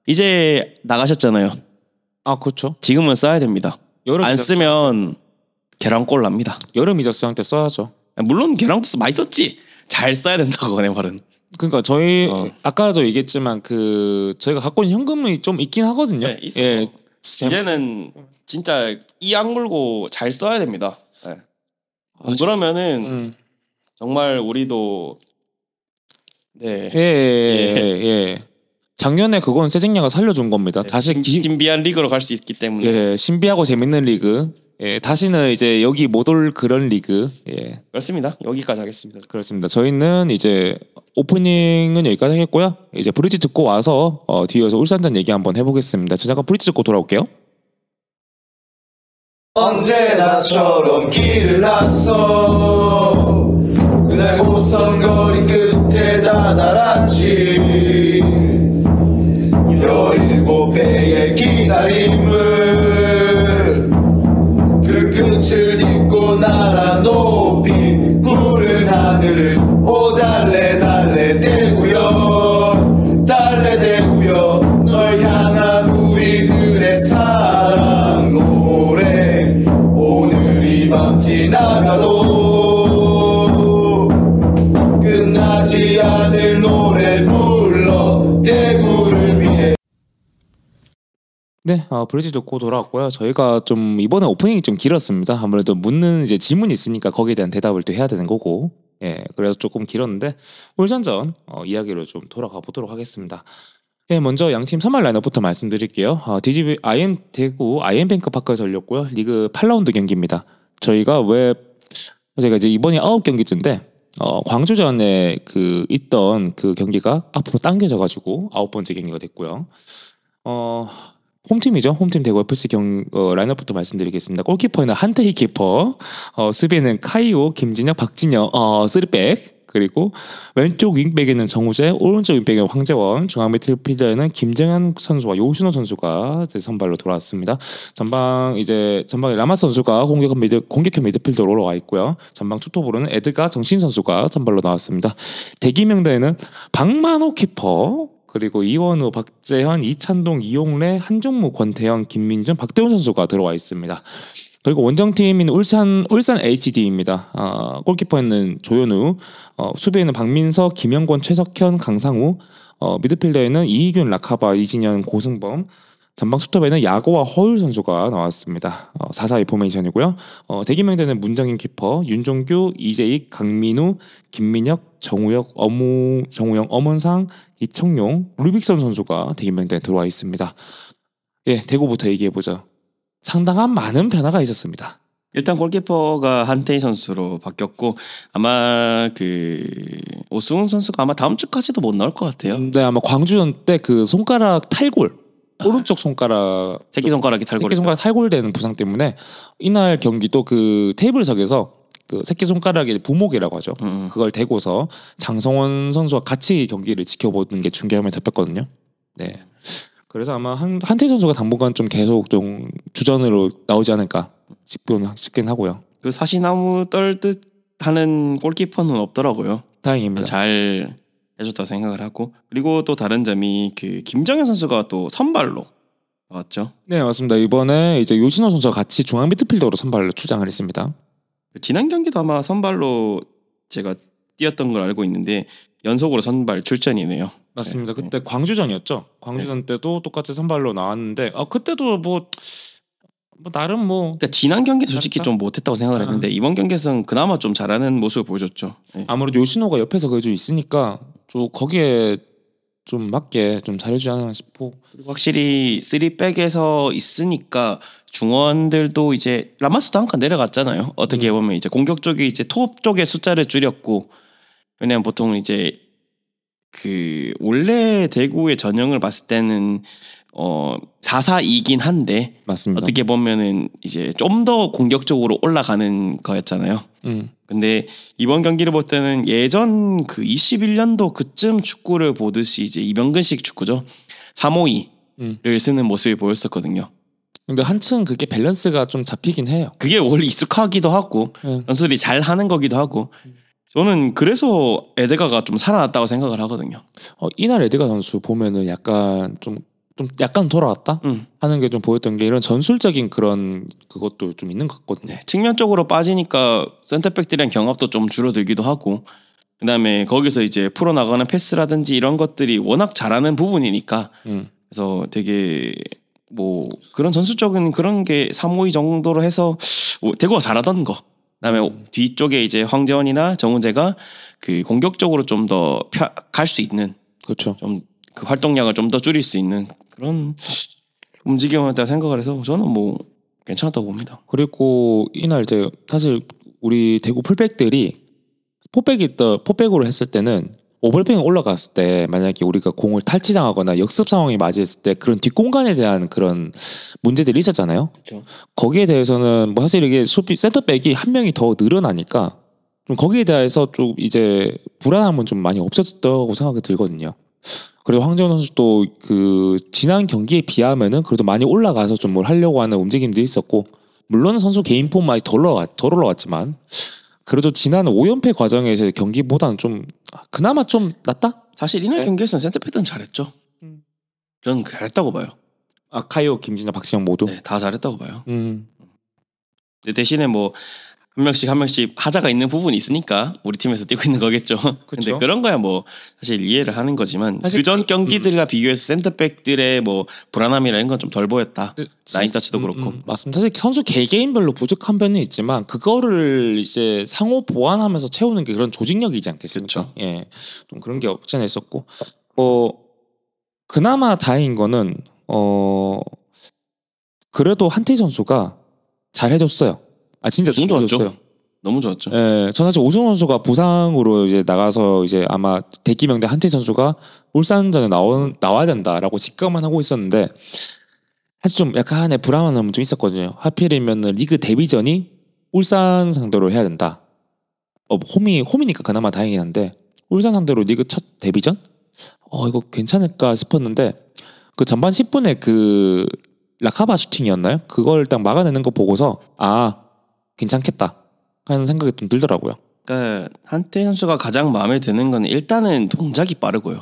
이제 나가셨잖아요. 그렇죠. 지금은 써야 됩니다. 안 이적 쓰면 계란꼴 납니다. 여름 이적 시장 때 써야죠. 물론 계란도 많이 썼지. 잘 써야 된다고 내 말은. 그러니까 저희 아까도 얘기했지만 그 저희가 갖고 있는 현금이 좀 있긴 하거든요. 네, 있어요. 예. 이제는 진짜 이 악물고 잘 써야 됩니다. 네. 그러면은 정말 우리도 네. 예. 작년에 그건 세징야가 살려준 겁니다. 네, 다시 신비한 리그로 갈 수 있기 때문에. 예, 신비하고 재밌는 리그. 예, 다시는 이제 여기 못 올 그런 리그. 예. 그렇습니다. 여기까지 하겠습니다. 그렇습니다. 저희는 이제 오프닝은 여기까지 하겠고요. 이제 브릿지 듣고 와서 뒤에서 울산전 얘기 한번 해보겠습니다. 저 잠깐 브릿지 듣고 돌아올게요. 언제나처럼 길을 났어 그날 고성거리 끝에 다다랐지 17배의 기다림을 그 끝을 딛고 날아 높이 푸른 하늘을 오달래 달래 대구여 달래 대구여 널 향한 우리들의 사랑 노래 오늘 이 밤 지나가도 끝나지 않을 노래 불러 대구를 위해. 네, 브릿지 듣고 돌아왔고요. 저희가 좀 이번에 오프닝이 좀 길었습니다. 아무래도 묻는 이제 질문이 있으니까 거기에 대한 대답을 또 해야 되는 거고, 예, 그래서 조금 길었는데 울산전 이야기로 좀 돌아가 보도록 하겠습니다. 예, 먼저 양팀 선발 라인업부터 말씀드릴게요. DGB 대구 IM뱅크 파크에서 열렸고요. 리그 8라운드 경기입니다. 저희가 이제 이번이 9경기째인데 광주전에 있던 그 경기가 앞으로 당겨져가지고 9번째 경기가 됐고요. 홈팀이죠. 홈팀 대구 FC 라인업부터 말씀드리겠습니다. 골키퍼에는 한태희 키퍼, 수비에는 카이오, 김진혁, 박진영, 3백. 그리고 왼쪽 윙백에는 정우재, 오른쪽 윙백에는 황재원, 중앙 미드필더에는 김정현 선수와 요신호 선수가 선발로 돌아왔습니다. 전방에 라마스 선수가 공격형 미드필더로 올라와 있고요. 전방 투톱으로는 에드가 정신 선수가 선발로 나왔습니다. 대기 명단에는 박만호 키퍼, 그리고 이원우, 박재현, 이찬동, 이용래, 한종무, 권태영, 김민준, 박대훈 선수가 들어와 있습니다. 그리고 원정팀인 울산 HD입니다. 골키퍼에는 조현우, 수비에는 박민석, 김영권, 최석현, 강상우, 미드필더에는 이희균, 라카바, 이진현, 고승범, 전방 투톱에는 야고와 허율 선수가 나왔습니다. 4-4-2 포메이션이고요. 대기명단은 문정인 키퍼, 윤종규, 이재익, 강민우, 김민혁, 정우영, 엄원상, 이청용, 루빅선 선수가 대기명단에 들어와 있습니다. 예, 대구부터 얘기해보죠. 상당한 많은 변화가 있었습니다. 일단 골키퍼가 한태희 선수로 바뀌었고 아마 오승훈 선수가 아마 다음 주까지도 못 나올 것 같아요. 네, 아마 광주전 때 그 손가락 탈골, 오른쪽 손가락 새끼손가락이 탈골되는 부상 때문에 이날 경기도 그 테이블석에서 그 새끼손가락의 부목이라고 하죠. 그걸 대고서 장성원 선수와 같이 경기를 지켜보는 게 중계화면에 잡혔거든요. 네. 그래서 아마 한태희 선수가 당분간 좀 계속 좀 주전으로 나오지 않을까 싶긴 하고요. 그 사시나무 떨듯 하는 골키퍼는 없더라고요. 다행입니다. 잘 해줬다고 생각을 하고, 그리고 또 다른 점이 김정현 선수가 또 선발로 나왔죠. 네, 맞습니다. 이번에 이제 요신호 선수가 같이 중앙 미드필더로 선발로 출장을 했습니다. 지난 경기도 아마 선발로 제가 뛰었던 걸 알고 있는데 연속으로 선발 출전이네요. 맞습니다. 네. 그때 광주전이었죠. 광주전 때도 똑같이 선발로 나왔는데 그때도 뭐 나름 뭐 그러니까 지난 경기 솔직히 잘했다. 좀 못했다고 생각을 했는데 이번 경기에서는 그나마 좀 잘하는 모습을 보여줬죠. 네. 아무래도 요시노가 옆에서 그래도 있으니까 좀 거기에 좀 맞게 좀 잘해주지 않나 싶고. 그리고 확실히 3백에서 있으니까 중원들도 이제 라마스도 한 칸 내려갔잖아요. 어떻게 보면 이제 공격 쪽에 이제 톱 쪽의 숫자를 줄였고, 왜냐면 보통 이제 그 원래 대구의 전형을 봤을 때는 4-4-2긴 한데 맞습니다. 어떻게 보면은 이제 좀 더 공격적으로 올라가는 거였잖아요. 근데 이번 경기를 볼 때는 예전 그 21년도 그쯤 축구를 보듯이 이제 이병근식 축구죠. 3-5-2를 쓰는 모습이 보였었거든요. 근데 한층 그게 밸런스가 좀 잡히긴 해요. 그게 원래 익숙하기도 하고 선수들이 잘 하는 거기도 하고 저는 그래서 에데가가 좀 살아났다고 생각을 하거든요. 이날 에드가 선수 보면은 약간 좀 약간 돌아왔다 하는 게 좀 보였던 게 이런 전술적인 그런 그것도 좀 있는 것 같거든요. 네, 측면 쪽으로 빠지니까 센터백들이랑 경합도 좀 줄어들기도 하고 그다음에 거기서 이제 풀어나가는 패스라든지 이런 것들이 워낙 잘하는 부분이니까 그래서 되게 뭐 그런 전술적인 그런 게 3-5-2 정도로 해서 대구가 잘하던 거 그다음에 뒤쪽에 이제 황재원이나 정훈재가 그 공격적으로 좀 더 갈 수 있는 그렇죠. 좀 그 활동량을 좀 더 줄일 수 있는 그런 움직임이었다 생각을 해서 저는 뭐 괜찮았다고 봅니다. 그리고 이날 이제 사실 우리 대구 풀백들이 포백으로 했을 때는 오버래핑이 올라갔을 때 만약에 우리가 공을 탈취당하거나 역습 상황이 맞이했을 때 그런 뒷공간에 대한 그런 문제들이 있었잖아요. 그렇죠. 거기에 대해서는 뭐 사실 이게 센터백이 한 명이 더 늘어나니까 좀 거기에 대해서 좀 이제 불안함은 좀 많이 없어졌다고 생각이 들거든요. 그리고 황재원 선수도 그 지난 경기에 비하면은 그래도 많이 올라가서 좀 뭘 하려고 하는 움직임도 있었고 물론 선수 개인 폼 많이 덜 올라왔지만 그래도 지난 5연패 과정에서 경기보다는 좀 그나마 좀 낫다? 사실 이날 네. 경기에서는 센터백들은 잘했죠. 저는 잘했다고 봐요. 카이오, 김진아, 박지영 모두. 네, 다 잘했다고 봐요. 음. 근데 대신에 뭐 한 명씩 하자가 있는 부분이 있으니까 우리 팀에서 뛰고 있는 거겠죠. 근데 그쵸. 그런 거야 뭐 사실 이해를 하는 거지만 사실 그전 경기들과 비교해서 센터백들의 뭐 불안함이나 이런 건 좀 덜 보였다. 라인 터치도 그렇고. 맞습니다. 사실 선수 개개인별로 부족한 면은 있지만 그거를 이제 상호 보완하면서 채우는 게 그런 조직력이지 않겠습니까? 예, 좀 그런 게 없지 않아 있었고 그나마 다행인 거는 그래도 한태희 선수가 잘 해줬어요. 진짜 잘 너무 좋았죠. 해줬어요. 너무 좋았죠. 예, 전 사실 오승훈 선수가 부상으로 이제 나가서 이제 아마 대기명대 한태희 선수가 울산전에 나와야 된다라고 직감만 하고 있었는데 사실 좀 약간의 불안함은 좀 있었거든요. 하필이면 리그 데뷔전이 울산 상대로 해야 된다. 홈이니까 그나마 다행이긴 한데 울산 상대로 리그 첫 데뷔전? 이거 괜찮을까 싶었는데 그 전반 10분에 그 라카바 슈팅이었나요? 그걸 딱 막아내는 거 보고서 괜찮겠다 하는 생각이 좀 들더라고요. 그러니까 한태 선수가 가장 마음에 드는 건 일단은 동작이 빠르고요.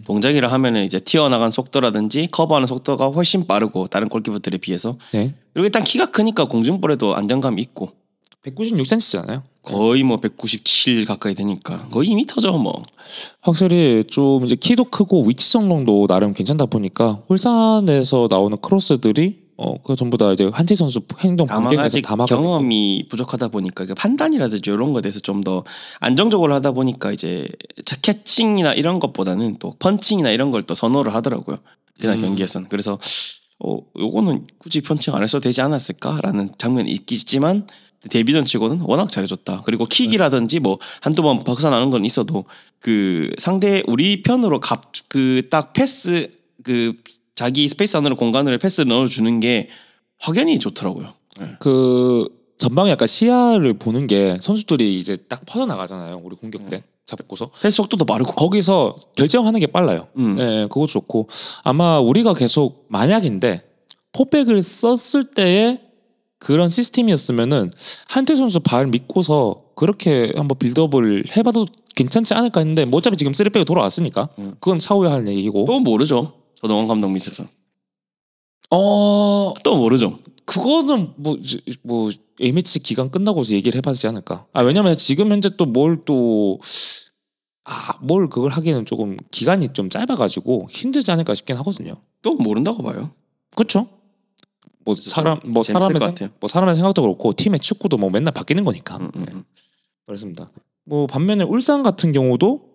동작이라 하면은 이제 튀어나간 속도라든지 커버하는 속도가 훨씬 빠르고 다른 골키퍼들에 비해서. 네. 그리고 일단 키가 크니까 공중볼에도 안정감이 있고 196cm잖아요. 거의 뭐 197 가까이 되니까 거의 2m죠 뭐. 확실히 좀 이제 키도 크고 위치성도 나름 괜찮다 보니까 울산에서 나오는 크로스들이 그 전부 다 이제 한태 선수 행동 다만 반경에서 아직 다 막아내고. 경험이 부족하다 보니까 그 판단이라든지 이런 거에 대해서 좀 더 안정적으로 하다 보니까 이제 캐칭이나 이런 것보다는 또 펀칭이나 이런 걸 또 선호를 하더라고요. 그날 경기에서는. 그래서 요거는 굳이 펀칭 안 했어도 되지 않았을까라는 장면이 있겠지만 데뷔전 치고는 워낙 잘해줬다. 그리고 킥이라든지 뭐 한두 번 벗어나는 건 있어도 그 상대 우리 편으로 그 딱 패스 그 자기 스페이스 안으로 공간을 패스 넣어주는 게 확연히 좋더라고요. 네. 그 전방에 약간 시야를 보는 게 선수들이 이제 딱 퍼져나가잖아요. 우리 공격 때 잡고서 패스 속도도 빠르고 거기서 결정하는 게 빨라요. 예, 그거 좋고 아마 우리가 계속 만약인데 포백을 썼을 때의 그런 시스템이었으면은 한태 선수 발 믿고서 그렇게 한번 빌드업을 해봐도 괜찮지 않을까 했는데 뭐 어차피 지금 3백이 돌아왔으니까 그건 차후에 할 얘기고. 또 모르죠. 서동원 감독 밑에서. 또 모르죠. 그거는 뭐 A매치 기간 끝나고서 얘기를 해봐야지 않을까. 왜냐면 지금 현재 또 뭘 또 뭘 그걸 하기에는 조금 기간이 좀 짧아가지고 힘들지 않을까 싶긴 하거든요. 또 모른다고 봐요. 그렇죠? 뭐 재밌을 것 같아요. 사람의 생각도 그렇고 팀의 축구도 뭐 맨날 바뀌는 거니까. 그렇습니다. 뭐 반면에 울산 같은 경우도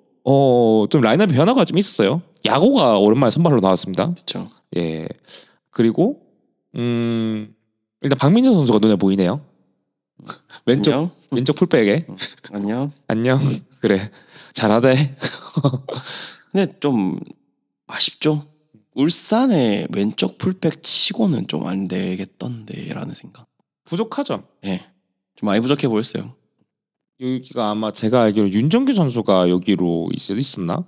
좀 라인업의 변화가 좀 있었어요. 야구가 오랜만에 선발로 나왔습니다. 그렇죠. 예. 그리고 일단 박민재 선수가 눈에 보이네요. 안녕. 왼쪽 풀백에 안녕. 안녕. 그래 잘하대. 근데 좀 아쉽죠. 울산의 왼쪽 풀백 치고는 좀 안 되겠던데라는 생각. 부족하죠. 예, 좀 많이 부족해 보였어요. 여기가 아마 제가 알기로 윤정규 선수가 여기로 있었나?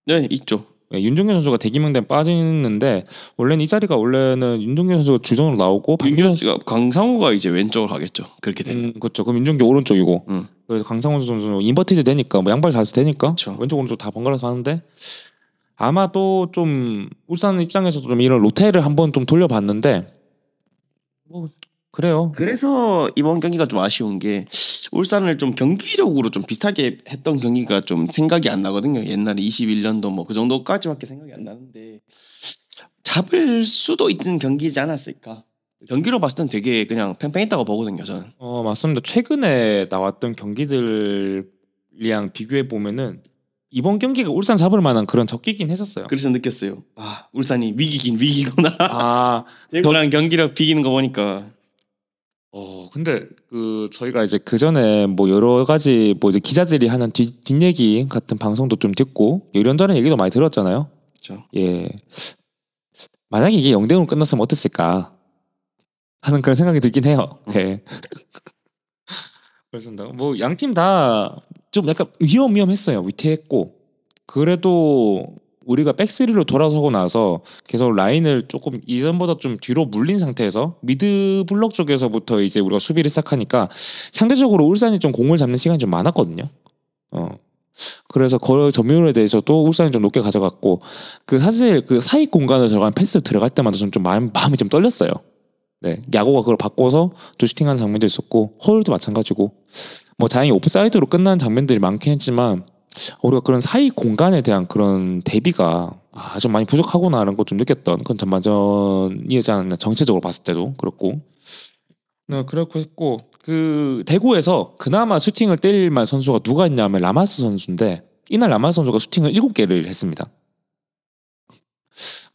네, 있죠. 네, 윤정규 선수가 대기명단 빠지는데 원래는 이 자리가 윤정규 선수가 주전으로 나오고 박민재 선수 강상우가 이제 왼쪽으로 가겠죠. 그렇게 되면. 그렇죠. 그럼 윤정규 오른쪽이고 그래서 강상훈 선수는 인버티드 되니까 뭐 양발 다 되니까 그쵸. 왼쪽 오른쪽 다 번갈아서 하는데 아마도 좀 울산 입장에서도 좀 이런 로테를 한번 좀 돌려봤는데 뭐 그래요. 그래서 이번 경기가 좀 아쉬운 게 울산을 좀 경기력으로 좀 비슷하게 했던 경기가 좀 생각이 안 나거든요. 옛날에 21년도 뭐 그 정도까지밖에 생각이 안 나는데 잡을 수도 있는 경기이지 않았을까. 경기로 봤을 땐 되게 그냥 팽팽했다고 보거든요, 저는. 맞습니다. 최근에 나왔던 경기들이랑 비교해 보면은 이번 경기가 울산 잡을 만한 그런 적기긴 했었어요. 그래서 느꼈어요. 아, 울산이 위기긴 위기구나. 아, 대구랑 경기력 비기는 거 보니까. 근데 저희가 이제 그 전에 뭐 여러 가지 뭐 이제 기자들이 하는 뒷얘기 같은 방송도 좀 듣고 이런저런 얘기도 많이 들었잖아요. 그렇죠. 예. 만약에 이게 0대0으로 끝났으면 어땠을까 하는 그런 생각이 들긴 해요. 예. 그렇습니다. 뭐 양 팀 다 좀 약간 위험했어요. 위태했고 그래도 우리가 백스리로 돌아서고 나서 계속 라인을 조금 이전보다 좀 뒤로 물린 상태에서 미드 블럭 쪽에서부터 이제 우리가 수비를 시작하니까 상대적으로 울산이 좀 공을 잡는 시간이 좀 많았거든요. 그래서 그 점유율에 대해서도 울산이 좀 높게 가져갔고 사실 그 사이 공간을 들어간 패스 들어갈 때마다 좀 마음이 좀 떨렸어요. 네, 야구가 그걸 바꿔서 또 슈팅하는 장면도 있었고 허율도 마찬가지고 뭐 다행히 오프사이드로 끝난 장면들이 많긴 했지만 우리가 그런 사이 공간에 대한 그런 대비가 좀 많이 부족하구나라는 걸 좀 느꼈던 그런 전반전이었지 않았나. 정체적으로 봤을 때도 그렇고. 네, 그렇고 했고 그 대구에서 그나마 슈팅을 때릴 만한 선수가 누가 있냐면 라마스 선수인데 이날 라마스 선수가 슈팅을 7개를 했습니다.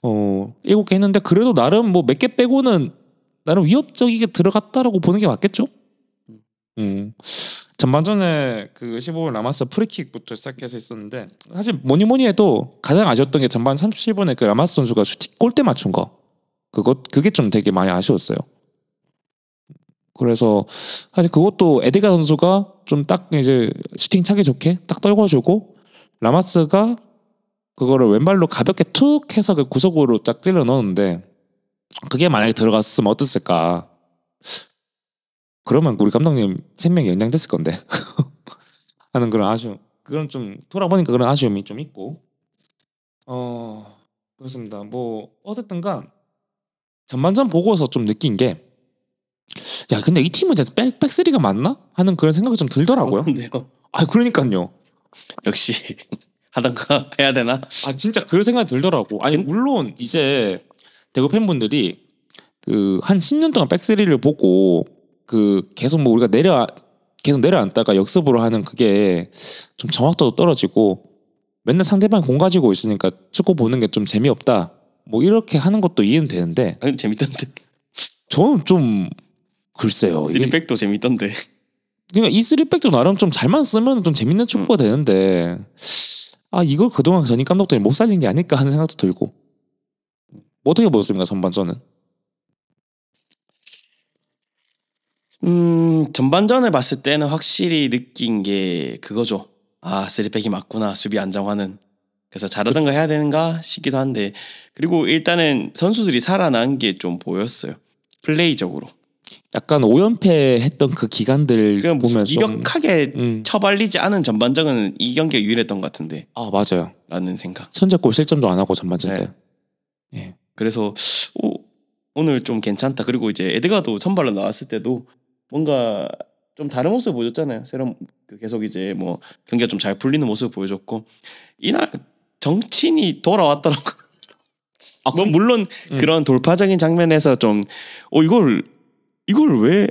7개 했는데 그래도 나름 뭐 몇 개 빼고는 나름 위협적이게 들어갔다라고 보는 게 맞겠죠? 전반전에 그 15분 라마스 프리킥부터 시작해서 있었는데 사실 뭐니 해도 가장 아쉬웠던 게 전반 37분에 그 라마스 선수가 골대 맞춘 거 그게 좀 되게 많이 아쉬웠어요. 그래서 사실 그것도 에드가 선수가 좀 딱 이제 슈팅 차기 좋게 딱 떨궈주고 라마스가 그거를 왼발로 가볍게 툭 해서 그 구석으로 딱 찔러 넣었는데 그게 만약에 들어갔으면 어땠을까. 그러면 우리 감독님 생명이 연장됐을 건데 하는 그런 아쉬움. 그건 좀 돌아보니까 그런 아쉬움이 좀 있고. 그렇습니다. 뭐 어쨌든가 전반전 보고서 좀 느낀 게 야 근데 이 팀은 진짜 백스리가 맞나? 하는 그런 생각이 좀 들더라고요. 그러니까요. 역시 하던가 해야 되나? 진짜 그런 생각이 들더라고. 아니 물론 이제 대구 팬분들이 그 한 10년 동안 백스리를 보고 그 계속 뭐 우리가 계속 내려앉다가 역습으로 하는 그게 좀 정확도도 떨어지고 맨날 상대방 공 가지고 있으니까 축구 보는 게 좀 재미없다. 뭐 이렇게 하는 것도 이해는 되는데. 재밌던데. 저는 좀 글쎄요. 3백도 재밌던데. 그러니까 이 3백도 나름 좀 잘만 쓰면 좀 재밌는 축구가 되는데 이걸 그동안 전임 감독들이 못 살린 게 아닐까 하는 생각도 들고. 뭐 어떻게 보셨습니까 전반전은? 전반전을 봤을 때는 확실히 느낀 게 그거죠. 3백이 맞구나. 수비 안정화는. 그래서 잘하던가 해야 되는가 싶기도 한데 그리고 일단은 선수들이 살아난 게 좀 보였어요. 플레이적으로. 약간 5연패 했던 그 기간들 그냥 보면 무기력하게 처발리지 않은 전반전은 이 경기가 유일했던 것 같은데. 맞아요. 라는 생각. 선제골 실점도 안 하고 전반전 때. 예. 그래서 오늘 좀 괜찮다. 그리고 이제 에드가도 선발로 나왔을 때도 뭔가 좀 다른 모습을 보여줬잖아요. 새로운 계속 이제 뭐 경기가 좀 잘 풀리는 모습을 보여줬고 이날 정치인이 돌아왔더라고. 뭐 물론 그런 돌파적인 장면에서 좀 이걸 왜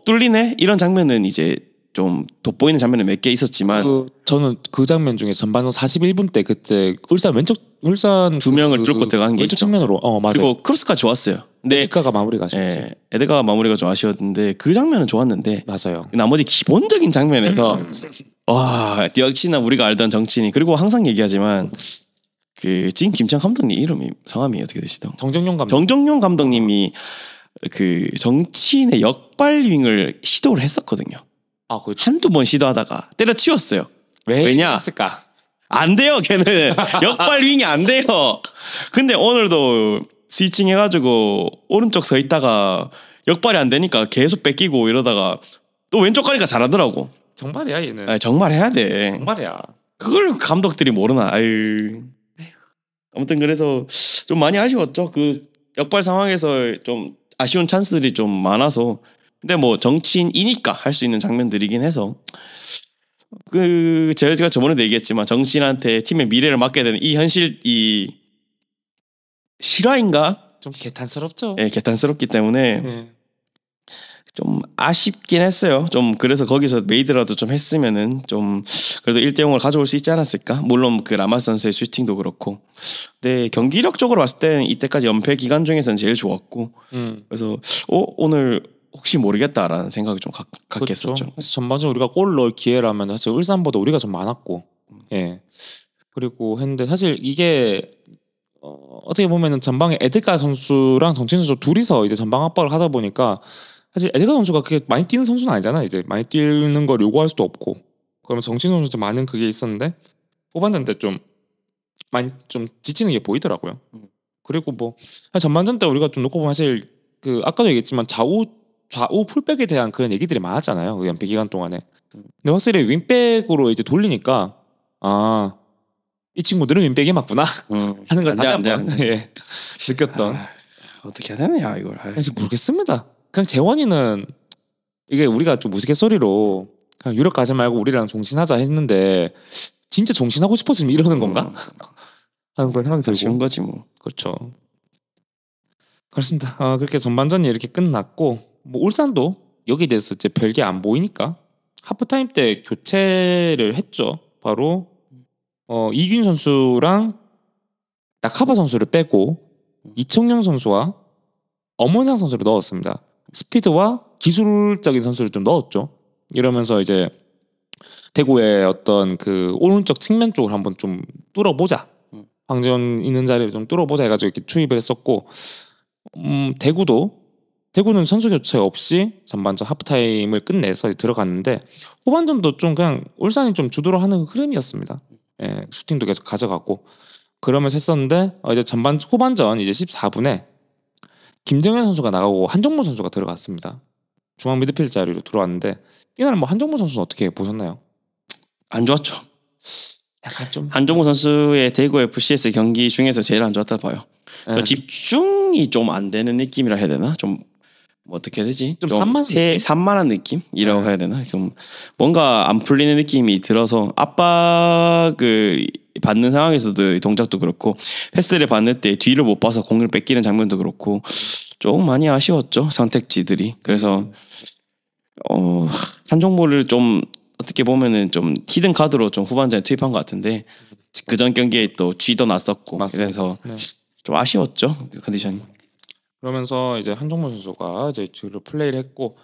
뚫리네 이런 장면은 이제 좀 돋보이는 장면은 몇 개 있었지만 저는 그 장면 중에 전반전 41분 때 그때 울산 두 명을 뚫고 들어간 게 왼쪽 있죠. 측면으로 맞아요. 그리고 크로스가 좋았어요. 근데 에드가가 마무리가 아쉽죠. 에드가 마무리가 좀 아쉬웠는데 그 장면은 좋았는데 맞아요. 나머지 기본적인 장면에서 와 역시나 우리가 알던 정치인이 그리고 항상 얘기하지만 그 지금 김창 감독님 이름이 성함이 어떻게 되시죠? 정정용 감독. 정정용 감독님이 그 정치인의 역발윙을 시도를 했었거든요. 한두 번 시도하다가 때려치웠어요. 왜냐? 했을까? 안 돼요, 걔는. 역발윙이 안 돼요. 근데 오늘도 스위칭 해가지고 오른쪽 서 있다가 역발이 안 되니까 계속 뺏기고 이러다가 또 왼쪽 가니까 잘하더라고. 정말이야 얘는. 정말 해야 돼. 정말이야. 그걸 감독들이 모르나. 아유. 아무튼 그래서 좀 많이 아쉬웠죠. 그 역발 상황에서 좀 아쉬운 찬스들이 좀 많아서. 근데 뭐 정치인이니까 할 수 있는 장면들이긴 해서 그 제가 저번에도 얘기했지만 정치인한테 팀의 미래를 맡게 되는 이 현실 이 실화인가? 좀 개탄스럽죠. 예, 개탄스럽기 때문에 좀 아쉽긴 했어요. 좀 그래서 거기서 메이드라도 좀 했으면은 좀 그래도 1대0을 가져올 수 있지 않았을까? 물론 그 라마 선수의 슈팅도 그렇고. 근데 경기력적으로 봤을 때는 이때까지 연패 기간 중에서는 제일 좋았고. 그래서 오늘 혹시 모르겠다라는 생각이 좀 갖게 했었죠. 그래서 전반적으로 우리가 골 넣을 기회라면 사실 울산보다 우리가 좀 많았고, 그리고 했는데 사실 이게 어떻게 보면은 전방에 에드가 선수랑 정진 선수 둘이서 이제 전방 압박을 하다 보니까 사실 에드가 선수가 그렇게 많이 뛰는 선수는 아니잖아. 이제 많이 뛰는 걸 요구할 수도 없고, 그러면 정진 선수도 많은 그게 있었는데 후반전 때 좀 많이 좀 지치는 게 보이더라고요. 그리고 뭐 전반전 때 우리가 좀 놓고 보면 사실 그 아까도 얘기했지만 좌우 풀백에 대한 그런 얘기들이 많았잖아요. 그 연패 기간 동안에. 근데 확실히 윙백으로 이제 돌리니까 이 친구들은 윙백이 맞구나 하는 걸 다시 한번 느꼈던. 어떻게 해야 되냐 이걸. 그래서 모르겠습니다. 그냥 재원이는 이게 우리가 좀 무스갯소리로 그냥 유럽 가지 말고 우리랑 종신하자 했는데 진짜 종신하고 싶어지면 이러는 건가? 하는 걸 생각이 들고. 쉬운 거지 뭐. 그렇죠. 그렇습니다. 그렇게 전반전이 이렇게 끝났고 뭐 울산도 여기에 대해서 이제 별게 안 보이니까 하프타임 때 교체를 했죠. 바로 이균 선수랑 나카바 선수를 빼고 이청용 선수와 엄원상 선수를 넣었습니다. 스피드와 기술적인 선수를 좀 넣었죠. 이러면서 이제 대구의 어떤 그 오른쪽 측면 쪽을 한번 좀 뚫어보자. 황재원 있는 자리를 좀 뚫어보자 해가지고 이렇게 투입을 했었고, 대구는 선수 교체 없이 전반전 하프타임을 끝내서 들어갔는데 후반전도 좀 그냥 울산이 좀 주도를 하는 흐름이었습니다. 슈팅도 계속 가져갔고 그러면서 했었는데 이제 후반전 이제 14분에 김정현 선수가 나가고 한정무 선수가 들어갔습니다. 중앙 미드필드 자리로 들어왔는데 이날 뭐 한정무 선수는 어떻게 보셨나요? 안 좋았죠. 약간 좀 한정무 선수의 대구 FCS 경기 중에서 제일 안 좋았다 봐요. 집중이 좀 안 되는 느낌이라 해야 되나? 좀 뭐 어떻게 해야 되지? 좀 산만한 느낌이라고 해야 되나? 좀 뭔가 안 풀리는 느낌이 들어서 압박을 받는 상황에서도 동작도 그렇고 패스를 받을 때 뒤를 못 봐서 공을 뺏기는 장면도 그렇고 좀 많이 아쉬웠죠 선택지들이. 그래서 한종무를 좀 어떻게 보면은 좀 히든 카드로 좀 후반전에 투입한 것 같은데 그전 경기에 또 쥐도 났었고 그래서 좀 아쉬웠죠 그 컨디션이. 그러면서 이제 한종무 선수가 이제 주로 플레이를 했고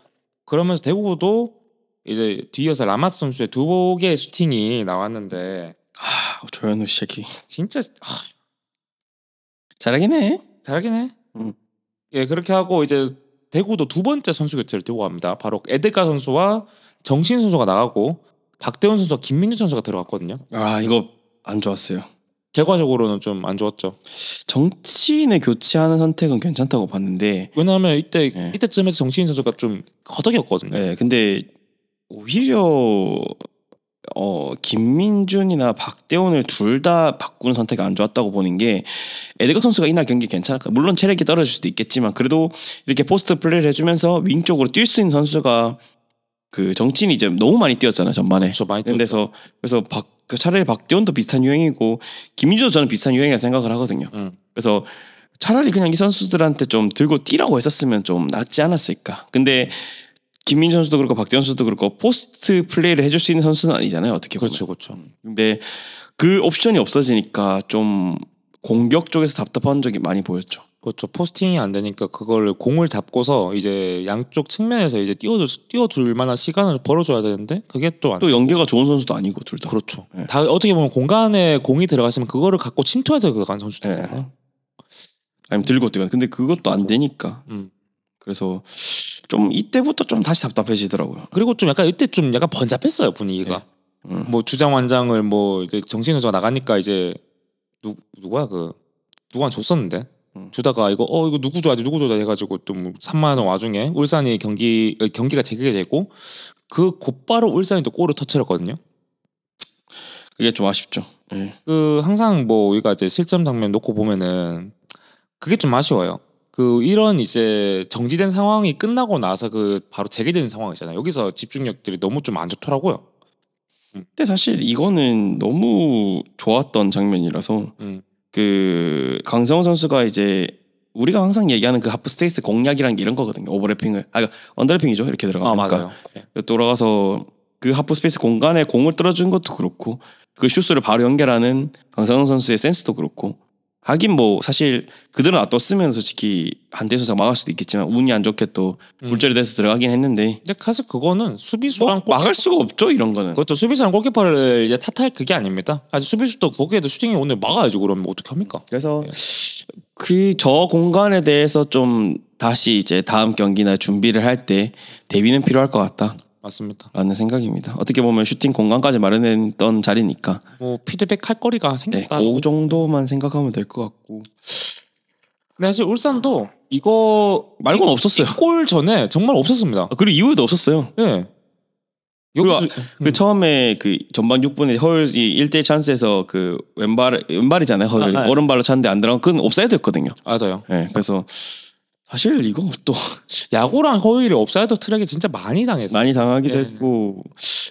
그러면서 대구도 이제 뒤이어서 라마스 선수의 두 개의 슈팅이 나왔는데 조현우 새끼 진짜 잘하긴 해. 예, 그렇게 하고 이제 대구도 두 번째 선수 교체를 들고 갑니다. 바로 에드가 선수와 정신 선수가 나가고 박대훈 선수와 김민준 선수가 들어갔거든요. 이거 안 좋았어요. 결과적으로는 좀 안 좋았죠. 정치인의 교체하는 선택은 괜찮다고 봤는데 왜냐하면 이때쯤에서 정치인 선수가 좀 허덕이었거든요. 네, 근데 오히려 김민준이나 박대훈을 둘 다 바꾸는 선택이 안 좋았다고 보는 게 에드가 선수가 이날 경기 괜찮을까? 물론 체력이 떨어질 수도 있겠지만 그래도 이렇게 포스트 플레이를 해주면서 윙 쪽으로 뛸 수 있는 선수가 그 정치인이 이제 너무 많이 뛰었잖아요 전반에. 그렇죠, 많이 그래서 차라리 박대원도 비슷한 유행이고 김민주도 저는 비슷한 유행이라 생각을 하거든요. 그래서 차라리 그냥 이 선수들한테 좀 들고 뛰라고 했었으면 좀 낫지 않았을까. 근데 김민주 선수도 그렇고 박대원 선수도 그렇고 포스트 플레이를 해줄 수 있는 선수는 아니잖아요. 어떻게 보면. 그렇죠. 근데 그 옵션이 없어지니까 좀 공격 쪽에서 답답한 적이 많이 보였죠. 그렇죠. 포스팅이 안 되니까 그걸 공을 잡고서 이제 양쪽 측면에서 이제 띄워줄 만한 시간을 벌어줘야 되는데 그게 또 안. 또 연계가 좋은 선수도 아니고 둘 다. 그렇죠. 네. 다 어떻게 보면 공간에 공이 들어갔으면 그거를 갖고 침투해서 들어간 선수들이잖아요. 아니면 들고 뛰거나. 근데 그것도 안 되니까. 그래서 좀 이때부터 좀 다시 답답해지더라고요. 그리고 좀 약간 이때 좀 약간 번잡했어요 분위기가. 뭐 주장 완장을 뭐 이제 정신 선수가 나가니까 이제 누구야 누가 줬었는데 주다가 이거 누구 줘야 돼 해가지고 좀 3만 원 와중에 울산이 경기가 재개가 되고 그 곧바로 울산이 또 골을 터뜨렸거든요. 그게 좀 아쉽죠. 네. 그 항상 뭐 우리가 이제 실점 장면 놓고 보면은 그게 좀 아쉬워요. 그 이런 이제 정지된 상황이 끝나고 나서 그 바로 재개되는 상황이잖아요. 여기서 집중력들이 너무 좀 안 좋더라고요. 근데 사실 이거는 너무 좋았던 장면이라서 그 강성호 선수가 이제 우리가 항상 얘기하는 그 하프 스페이스 공략이라는 게 이런 거거든요. 오버래핑을 언더래핑이죠. 이렇게 들어가니까 맞아요. 돌아가서 그 하프 스페이스 공간에 공을 떨어준 것도 그렇고 그 슛을 바로 연결하는 강성호 선수의 센스도 그렇고 하긴 뭐 사실 그대로 놔뒀으면 솔직히 한대 선수가 막을 수도 있겠지만 운이 안 좋게 또 굴절이 돼서 들어가긴 했는데 근데 사실 그거는 수비수랑 막을 수가 없죠 이런 거는. 그렇죠. 수비수랑 골키퍼를 이제 탓할 그게 아닙니다. 아직 수비수도 거기에도 슈팅이 오늘 막아야죠. 그러면 어떻게 합니까? 그래서 그 저 공간에 대해서 좀 다시 이제 다음 경기나 준비를 할 때 대비는 필요할 것 같다. 맞습니다. 라는 생각입니다. 어떻게 보면 슈팅 공간까지 마련했던 자리니까 뭐 피드백 할 거리가 생겼다. 그 정도만 생각하면 될 것 같고. 근데 사실 울산도 이거 말고는 없었어요. 골 전에 정말 없었습니다. 그리고 이후에도 없었어요. 예. 그리고 그 처음에 그 전반 6분에 허율이 1대1 찬스에서 그 왼발이잖아요. 허율 오른발로 찼는데 안 들어간 그건 옵사이드였거든요. 맞아요. 네, 그래서 사실 이거 또 야구랑 허율이 옵사이드 트랙에 진짜 많이 당했어요. 많이 당하기도 했고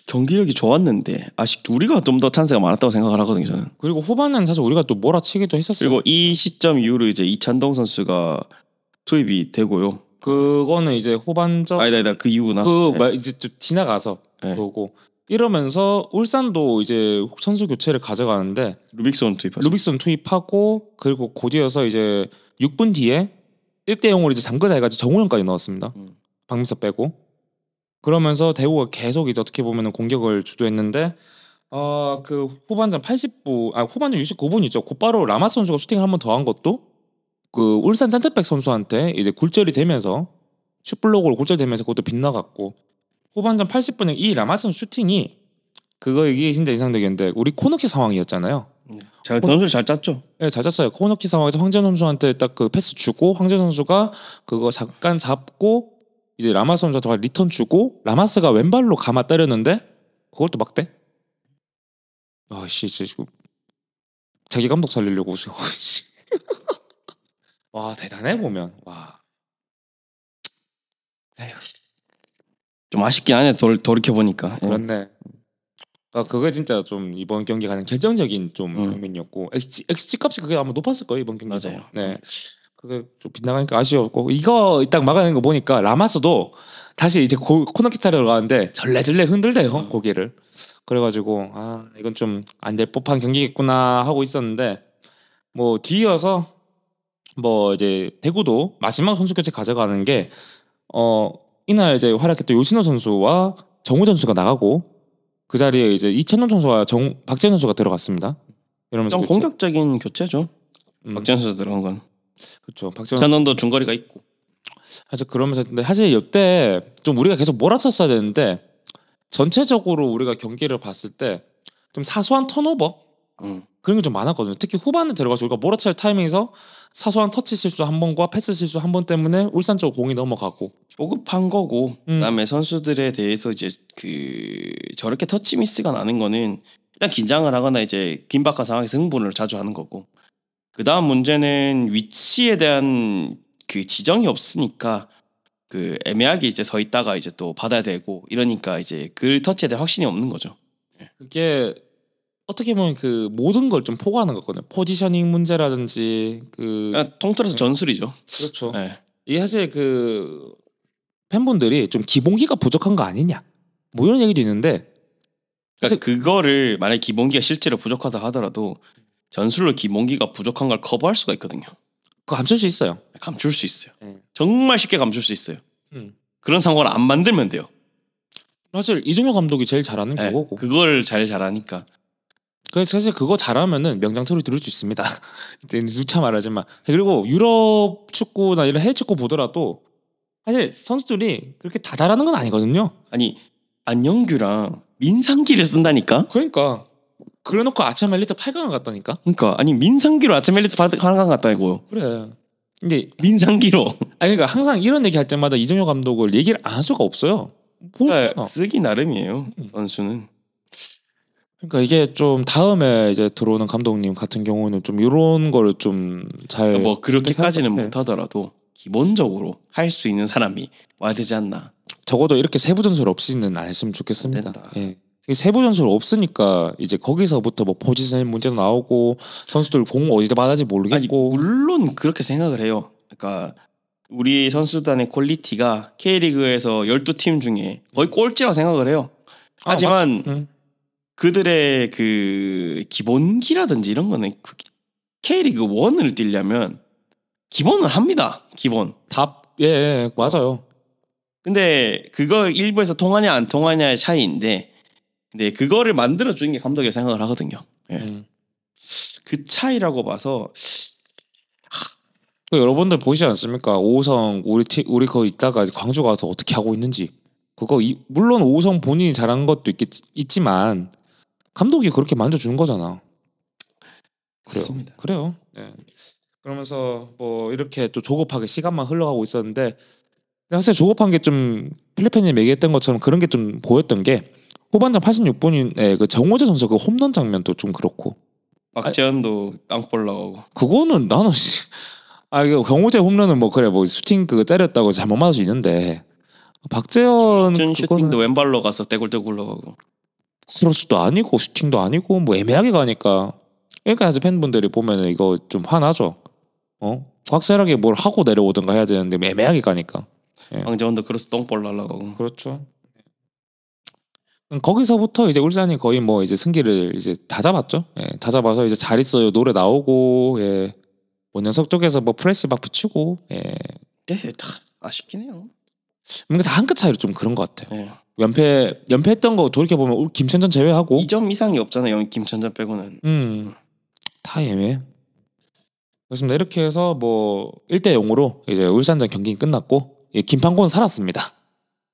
경기력이 좋았는데 아직도 우리가 좀 더 찬스가 많았다고 생각을 하거든요. 저는. 그리고 후반에는 사실 우리가 또 몰아치기도 했었어요. 그리고 이 시점 이후로 이제 이찬동 선수가 투입이 되고요. 그거는 이제 후반전 아니다 그 이후나 이제 좀 지나가서 네. 그거고 이러면서 울산도 이제 선수 교체를 가져가는데 루빅손 투입하고 그리고 곧이어서 이제 6분 뒤에 1대0으로 이제 잠그자 해가지고 정우영까지 넣었습니다. 박민서 빼고 그러면서 대구가 계속 이제 어떻게 보면은 공격을 주도했는데 그 후반전 69분 있죠. 곧바로 라마스 선수가 슈팅을 한 번 더 한 것도 그 울산 센터백 선수한테 이제 굴절이 되면서 슛블록으로 굴절되면서 그것도 빗나갔고 후반전 80분에 이 라마스 선수 슈팅이 이게 진짜 인상적이었는데 우리 코너킥 상황이었잖아요. 전술을 잘 짰죠. 네, 잘 짰어요. 코너킥 상황에서 황재현 선수한테 딱 그 패스 주고 황재현 선수가 그거 잠깐 잡고 이제 라마스 선수한테 리턴 주고 라마스가 왼발로 감아 때렸는데 그걸 또 막대. 진짜 자기 감독 살리려고 오시고. 와 대단해 보면 와. 좀 아쉽긴 하네 돌이켜 보니까. 그렇네. 그게 진짜 좀 이번 경기 가장 결정적인 좀 장면이었고 XG 값이 그게 아마 높았을 거예요 이번 경기에서. 맞아요. 네, 그게 좀 빗나가니까 아쉬웠고 이거 딱 막아내는 거 보니까 라마스도 다시 이제 코너킥 차례로 가는데 절레절레 흔들대요 고개를. 그래가지고 이건 좀 안 될 법한 경기겠구나 하고 있었는데 뭐 뒤이어서 뭐 이제 대구도 마지막 선수 교체 가져가는 게 이날 이제 활약했던 요신호 선수와 정우 선수가 나가고. 그 자리에 이제 이찬원 선수와 박재현 선수가 들어갔습니다. 이러면서 좀 공격적인 교체죠. 박재현 선수 들어간 건. 그렇죠. 박재현 선수도 중거리가 있고. 사실 그러면서 근데 사실 이때 좀 우리가 계속 몰아쳤어야 되는데 전체적으로 우리가 경기를 봤을 때 좀 사소한 턴오버 그런 게 좀 많았거든요. 특히 후반에 들어가서 우리가 몰아칠 타이밍에서 사소한 터치 실수 한 번과 패스 실수 한 번 때문에 울산 쪽 공이 넘어가고 조급한 거고 그다음에 선수들에 대해서 이제 저렇게 터치 미스가 나는 거는 일단 긴장을 하거나 이제 긴박한 상황에서 흥분을 자주 하는 거고 그다음 문제는 위치에 대한 그 지정이 없으니까 그 애매하게 이제 서 있다가 이제 또 받아야 되고 이러니까 이제 그 터치에 대한 확신이 없는 거죠. 그게 어떻게 보면 그 모든 걸 좀 포괄하는 거거든요. 포지셔닝 문제라든지 그 그냥 통틀어서 전술이죠. 그렇죠. 네. 이게 사실 그 팬분들이 좀 기본기가 부족한 거 아니냐 뭐 이런 얘기도 있는데 그러니까 그거를 만약 기본기가 실제로 부족하다 하더라도 전술로 기본기가 부족한 걸 커버할 수가 있거든요. 그거 감출 수 있어요. 감출 수 있어요. 네. 정말 쉽게 감출 수 있어요. 음. 그런 상황을 안 만들면 돼요. 사실 이종효 감독이 제일 잘하는 네, 그거고. 그걸 잘 잘하니까. 그래서 사실 그거 잘하면은 명장처리 들을 수 있습니다. 누차 말하지만 그리고 유럽 축구나 이런 해외 축구 보더라도 사실 선수들이 그렇게 다 잘하는 건 아니거든요. 아니 안영규랑 민상기를 쓴다니까. 그러니까 그래놓고 아침 엘리트 8강을 갔다니까. 그러니까 아니 민상기로 아침 엘리트 하나간 갔다고요. 그래. 근데 민상기로. 아니 그러니까 항상 이런 얘기 할 때마다 이정효 감독을 얘기를 안 할 수가 없어요. 그러니까 모르잖아. 쓰기 나름이에요. 선수는. 그러니까 이게 좀 다음에 이제 들어오는 감독님 같은 경우는 좀 이런 거를 좀 잘 뭐 그렇게까지는 네. 못하더라도 기본적으로 할 수 있는 사람이 와야 되지 않나. 적어도 이렇게 세부 전술 없이는 안 했으면 좋겠습니다. 안 된다. 예. 이 세부 전술 없으니까 이제 거기서부터 뭐 포지션 문제도 나오고 선수들 공 어디다 받아지 아니 모르겠고. 물론 그렇게 생각을 해요. 그러니까 우리 선수단의 퀄리티가 K리그에서 12팀 중에 거의 꼴찌라고 생각을 해요. 하지만 응. 그들의 그 기본기라든지 이런 거는 K리그 1을 뛰려면 기본을 합니다. 기본. 예, 맞아요. 근데 그거 일부에서 통하냐 안 통하냐의 차이인데 근데 그거를 만들어 주는 게 감독이라고 생각을 하거든요. 예. 그 차이라고 봐서 그 여러분들 보시지 않습니까? 오성 우리 거기 있다가 광주 가서 어떻게 하고 있는지. 그거 물론 오성 본인이 잘한 것도 있지만 감독이 그렇게 만져주는 거잖아. 그렇습니다. 그래요. 네. 그러면서 뭐 이렇게 또 조급하게 시간만 흘러가고 있었는데 사실 조급한 게 좀 필리핀님 얘기했던 것처럼 그런 게 좀 보였던 게 후반전 86분에 그 정호재 선수 그 홈런 장면도 좀 그렇고 박재현도 땅볼 나가고 그거는 나는 이거 정호재 홈런은 뭐 그래 뭐 슈팅 그거 때렸다고 잘못 맞을 수 있는데 박재현 준 그거는 슈팅도 왼발로 가서 떼굴떼굴 굴러가고 크로스도 아니고 슈팅도 아니고 뭐 애매하게 가니까 그러니까 사실 팬분들이 보면은 이거 좀 화나죠. 확실하게 뭘 하고 내려오든가 해야 되는데 애매하게 가니까. 황재원도 크로스 똥볼 날라가고. 그렇죠. 거기서부터 이제 울산이 거의 뭐 이제 승기를 이제 다 잡았죠. 예, 다 잡아서 이제 잘 있어요 노래 나오고 예. 원현석 쪽에서 뭐 프레스 막 붙이고 예. 네, 다 아쉽긴 해요. 뭔가 다 한 끗 차이로 좀 그런 것 같아요. 네. 연패했던 거 돌이켜 보면 김천전 제외하고 2점 이상이 없잖아요. 김천전 빼고는. 다 애매해. 그렇습니다. 이렇게 해서 뭐 1대 0으로 이제 울산전 경기 끝났고 예, 김판곤 살았습니다.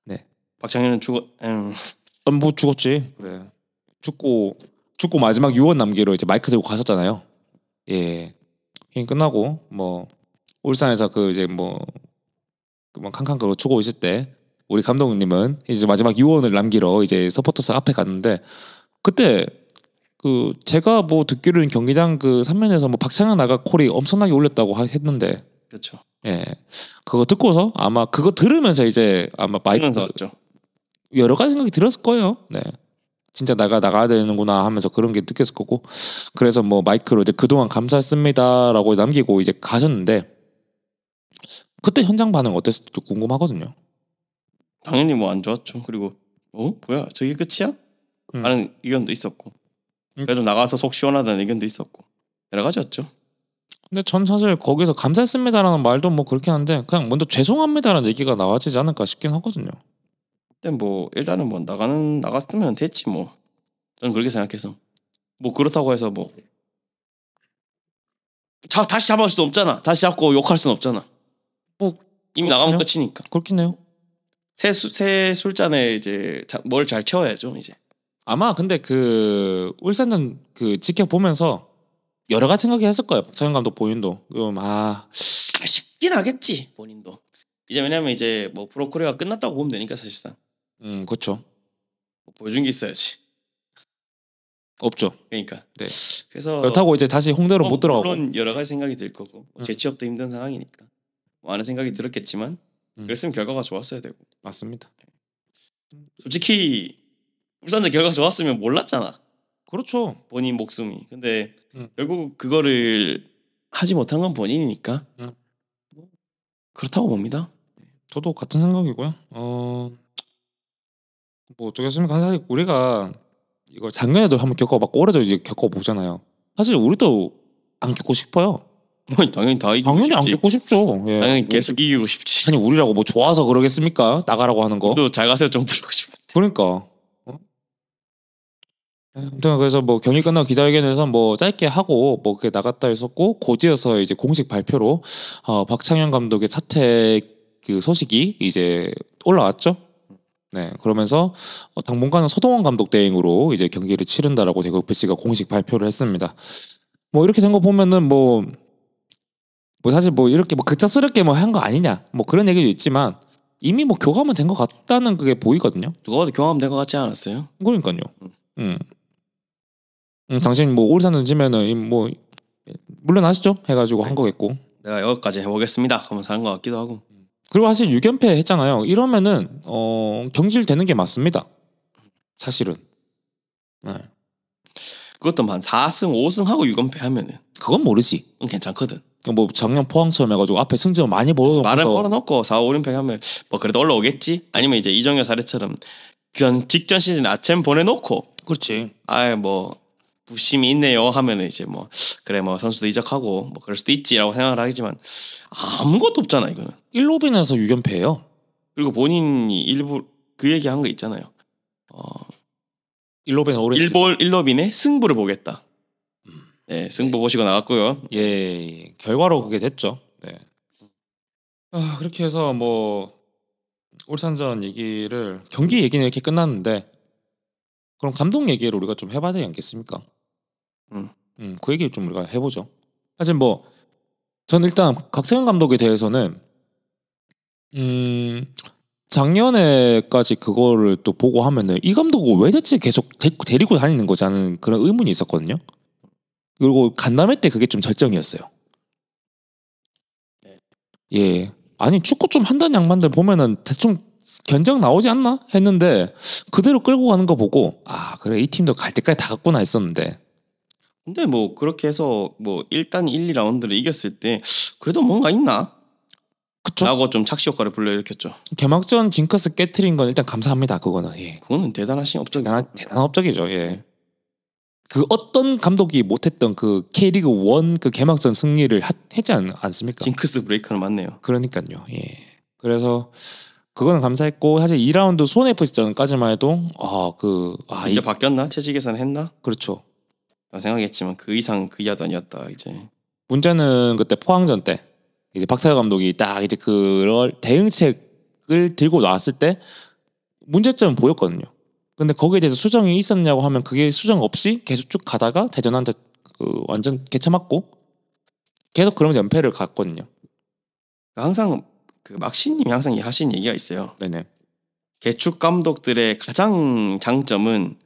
네. 박창현은 뭐 죽었지. 그래. 죽고 마지막 유언 남기로 이제 마이크 들고 갔었잖아요. 예. 게임 끝나고 뭐 울산에서 그 이제 뭐 칸칸 그거 추고 있을 때 우리 감독님은 이제 마지막 유언을 남기러 이제 서포터스 앞에 갔는데 그때 그 제가 뭐 듣기로는 경기장 그 삼면에서 뭐 박찬현 나가 콜이 엄청나게 울렸다고 했는데 그렇죠. 예. 그거 듣고서 아마 그거 들으면서 이제 아마 마이크 왔죠. 여러 가지 생각이 들었을 거예요. 네. 진짜 나가야 되는구나 하면서 그런 게 느꼈을 거고 그래서 뭐 마이크로 이제 그동안 감사했습니다라고 남기고 이제 가셨는데 그때 현장 반응 어땠을지 좀 궁금하거든요. 당연히 뭐 안 좋았죠. 그리고 뭐야 저게 끝이야? 하는 의견도 있었고 그래도 나가서 속 시원하다는 의견도 있었고 여러 가지였죠. 근데 전 사실 거기서 감사했습니다라는 말도 뭐 그렇긴 한데 그냥 먼저 죄송합니다라는 얘기가 나와지지 않을까 싶긴 하거든요. 근데 뭐 일단은 뭐 나갔으면 됐지 뭐. 저는 그렇게 생각해서 뭐 그렇다고 해서 뭐 다시 잡아올 수도 없잖아. 다시 잡고 욕할 수는 없잖아. 뭐 이미 나가면 끝이니까. 그렇긴 해요. 새 술잔에 이제 뭘 잘 채워야죠 이제. 아마 근데 그 울산전 그 지켜보면서 여러 가지 생각이 했을 거예요. 박찬현 감독 본인도 아쉽긴 하겠지 본인도. 이제 왜냐면 이제 뭐 프로코리아가 끝났다고 보면 되니까 사실상. 그렇죠. 뭐 보여준 게 있어야지. 없죠. 그러니까. 네. 그래서 그렇다고 이제 다시 홍대로 못 들어가고. 물론 여러 가지 생각이 들 거고 재취업도 힘든 상황이니까 뭐 하는 생각이 들었겠지만 그랬으면 결과가 좋았어야 되고. 맞습니다. 솔직히 울산전 결과 좋았으면 몰랐잖아. 그렇죠. 본인 목숨이. 근데 음. 결국 그거를 하지 못한 건 본인이니까 그렇다고 봅니다. 저도 같은 생각이고요. 뭐 어쩌겠습니까? 사실 우리가 이걸 작년에도 한번 겪어봤고 올해도 이제 겪어보잖아요. 사실 우리도 안 겪고 싶어요. 당연히 다 이기고 당연히 안 싶지. 겪고 싶죠. 예. 당연히 계속 이기고 싶지. 아니 우리라고 뭐 좋아서 그러겠습니까? 나가라고 하는 거. 또 잘 가세요 좀 부르고 싶어. 그러니까. 아무튼 그래서 뭐 경기 끝나고 기자회견에서 뭐 짧게 하고 뭐 그게 나갔다 했었고 곧이어서 이제 공식 발표로 박창현 감독의 사퇴 그 소식이 이제 올라왔죠. 네, 그러면서 당분간은 서동원 감독 대행으로 이제 경기를 치른다라고 대구 FC가 공식 발표를 했습니다. 뭐 이렇게 된 거 보면은 뭐 사실 뭐 이렇게 뭐 급작스럽게 뭐 한 거 아니냐 뭐 그런 얘기도 있지만 이미 뭐 교감은 된 것 같다는 그게 보이거든요. 누가 봐도 경험된 것 같지 않았어요? 그러니까요. 당신 뭐 울산전 지면은 뭐 물러나시죠 해가지고 한 거겠고. 내가 여기까지 해보겠습니다 하면서 한 것 같기도 하고. 그리고 사실 6연패 했잖아요. 이러면은 경질되는 게 맞습니다. 사실은. 네. 그것도 한 4승 5승 하고 6연패 하면은 그건 모르지. 괜찮거든. 뭐 작년 포항처럼 해가지고 앞에 승점을 많이 벌어놓고 말을 걸어놓고 4, 5연패 하면 뭐 그래도 올라오겠지? 아니면 이제 이정효 사례처럼 직전 시즌 아챔 보내놓고 그렇지. 아예 뭐 부심이 있네요 하면은 이제 뭐 그래 뭐 선수도 이적하고 뭐 그럴 수도 있지라고 생각을 하겠지만 아무것도 없잖아 이거는. 1로빈에서 6연패예요. 그리고 본인이 일부 그 얘기 한 거 있잖아요. 1로빈에서 올해 일로빈의 승부를 보겠다. 네, 승부 보시고 나왔고요. 예, 결과로 그게 됐죠. 네. 그렇게 해서 뭐 울산전 얘기를 경기 얘기는 이렇게 끝났는데 그럼 감독 얘기를 우리가 좀 해봐야 되지 않겠습니까? 그 얘기 좀 우리가 해보죠. 사실 뭐 저는 일단 각세현 감독에 대해서는 작년에까지 그거를 또 보고 하면은 이 감독을 왜 대체 계속 데리고 다니는 거지 하는 그런 의문이 있었거든요. 그리고 간담회 때 그게 좀 절정이었어요. 예, 아니 축구 좀 한다는 양반들 보면은 대충 견적 나오지 않나 했는데 그대로 끌고 가는 거 보고 그래 이 팀도 갈 때까지 다 갔구나 했었는데. 근데 뭐 그렇게 해서 뭐 1단 1, 2라운드를 이겼을 때 그래도 뭔가 있나? 그쵸? 라고 좀 착시 효과를 불러일으켰죠. 개막전 징크스 깨트린 건 일단 감사합니다. 그거는 예. 그거는 대단하신 업적이죠. 대단한 업적이죠. 예. 그 어떤 감독이 못했던 그 K리그 1 그 개막전 승리를 했지 않습니까? 징크스 브레이크는 맞네요. 그러니까요. 예. 그래서 그거는 감사했고 사실 2라운드 수원 FC전까지만 해도 진짜 바뀌었나? 체질 개선 했나? 그렇죠. 생각했지만 그 이상 그 이하도 아니었다 이제. 문제는 그때 포항전 때 이제 박태호 감독이 딱 이제 그럴 대응책을 들고 나왔을 때 문제점은 보였거든요. 근데 거기에 대해서 수정이 있었냐고 하면 그게 수정 없이 계속 쭉 가다가 대전한테 완전 개쳐맞고 계속 그러면서 연패를 갔거든요. 항상 그 막신님이 항상 하신 얘기가 있어요. 네네. 개축 감독들의 가장 장점은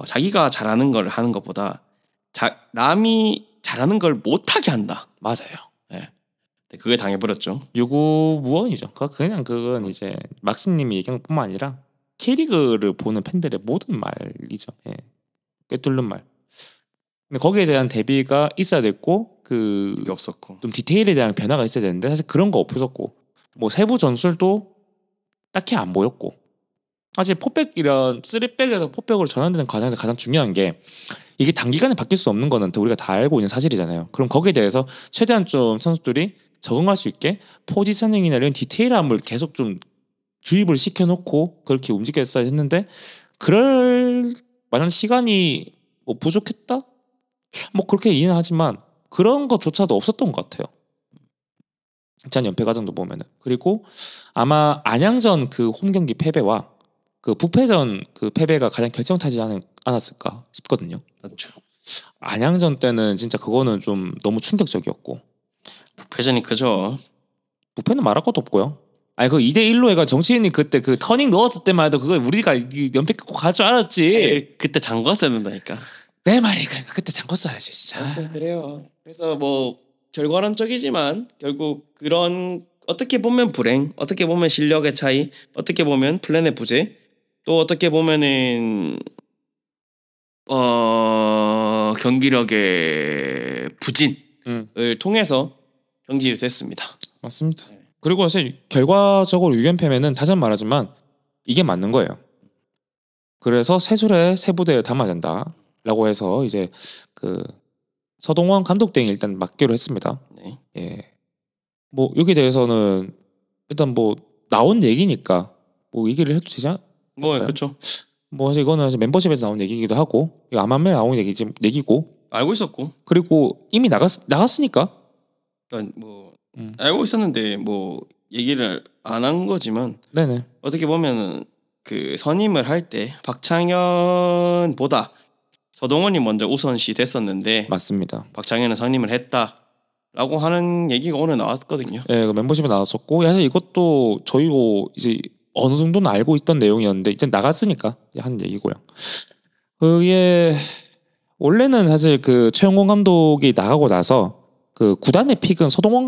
자기가 잘하는 걸 하는 것보다 남이 잘하는 걸 못하게 한다. 맞아요. 네. 그게 당해버렸죠. 유구무원이죠. 그냥 그건 이제 막신님이 얘기한 것뿐만 아니라 K리그를 보는 팬들의 모든 말이죠. 예. 꿰뚫는 말. 근데 거기에 대한 대비가 있어야 됐고 그게 없었고 좀 디테일에 대한 변화가 있어야 되는데 사실 그런 거 없었고 뭐 세부 전술도 딱히 안 보였고 사실 포백 이런 3백에서 포백으로 전환되는 과정에서 가장 중요한 게 이게 단기간에 바뀔 수 없는 거는 우리가 다 알고 있는 사실이잖아요. 그럼 거기에 대해서 최대한 좀 선수들이 적응할 수 있게 포지셔닝이나 이런 디테일함을 계속 좀 주입을 시켜놓고 그렇게 움직였어야 했는데 그럴 만한 시간이 뭐 부족했다? 뭐 그렇게 이해는 하지만 그런 것조차도 없었던 것 같아요. 지난 연패 과정도 보면은. 그리고 아마 안양전 그 홈경기 패배와 그 북패전 그 패배가 가장 결정타지 않았을까 싶거든요. 그렇죠. 안양전 때는 진짜 그거는 좀 너무 충격적이었고 북패전이 크죠. 북패는 말할 것도 없고요. 아니 그 2대1로 해가 정치인이 그때 그 터닝 넣었을 때만 해도 그거 우리가 연패 끊고 갈 줄 알았지. 그때 잠궜어야 된다니까. 내 말이 그러니까 그때 잠궜어야지 진짜. 그래요. 그래서 뭐 결과론적이지만 결국 그런 어떻게 보면 불행, 어떻게 보면 실력의 차이, 어떻게 보면 플랜의 부재, 또 어떻게 보면은 경기력의 부진을 통해서 경질이 됐습니다. 맞습니다. 그리고 사실 결과적으로 6연 패배는 다시 말하지만 이게 맞는 거예요. 그래서 세술에 세 부대에 담아야 된다라고 해서 이제 그 서동원 감독 등이 일단 맡기로 했습니다. 네. 예. 뭐 여기에 대해서는 일단 뭐 나온 얘기니까 뭐 얘기를 해도 되지 않? 뭐 그렇죠. 뭐 사실 이거는 사실 멤버십에서 나온 얘기기도 하고 이거 아만멜 나온 얘기고 알고 있었고, 그리고 이미 나갔으니까 그러니까 뭐 알고 있었는데 뭐 얘기를 안 한 거지만 네네 어떻게 보면은 그 선임을 할 때 박창현보다 서동원이 먼저 우선시 됐었는데 맞습니다. 박창현은 선임을 했다라고 하는 얘기가 오늘 나왔거든요. 예, 그 멤버십에 나왔었고 사실 이것도 저희도 이제 어느 정도는 알고 있던 내용이었는데 이제 나갔으니까 한 얘기고요. 그게 원래는 사실 그 최영권 감독이 나가고 나서 그 구단의 픽은 서동원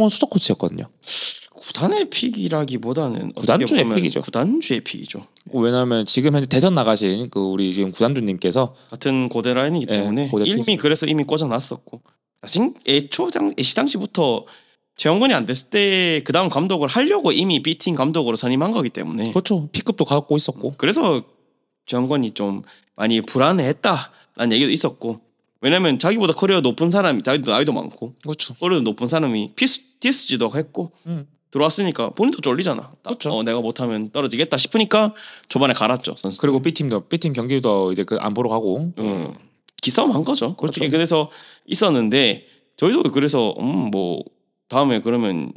수석 코치였거든요. 구단의 픽이라기보다는 구단주의 어떻게 보면 픽이죠. 구단주의 픽이죠. 왜냐하면 지금 현재 대전 나가신 그 우리 지금 구단주님께서 같은 고대 라인이기 예, 때문에 고대 이미 필수. 그래서 이미 꽂아놨었고 사실 애시당시부터 최영건이 안 됐을 때 그 다음 감독을 하려고 이미 B팀 감독으로 선임한 거기 때문에 그렇죠. P급도 갖고 있었고 그래서 최영건이 좀 많이 불안해했다라는 얘기도 있었고 왜냐면 자기보다 커리어 높은 사람이 자기도 나이도 많고 그렇죠. 커리어 높은 사람이 TSG도 했고 들어왔으니까 본인도 쫄리잖아. 그렇죠. 내가 못하면 떨어지겠다 싶으니까 초반에 갈았죠 선수. 그리고 B팀 경기도 이제 그 안 보러 가고 기싸움 한 거죠. 그렇죠. 어떻게 그래서 있었는데 저희도 그래서 뭐 다음에 그러면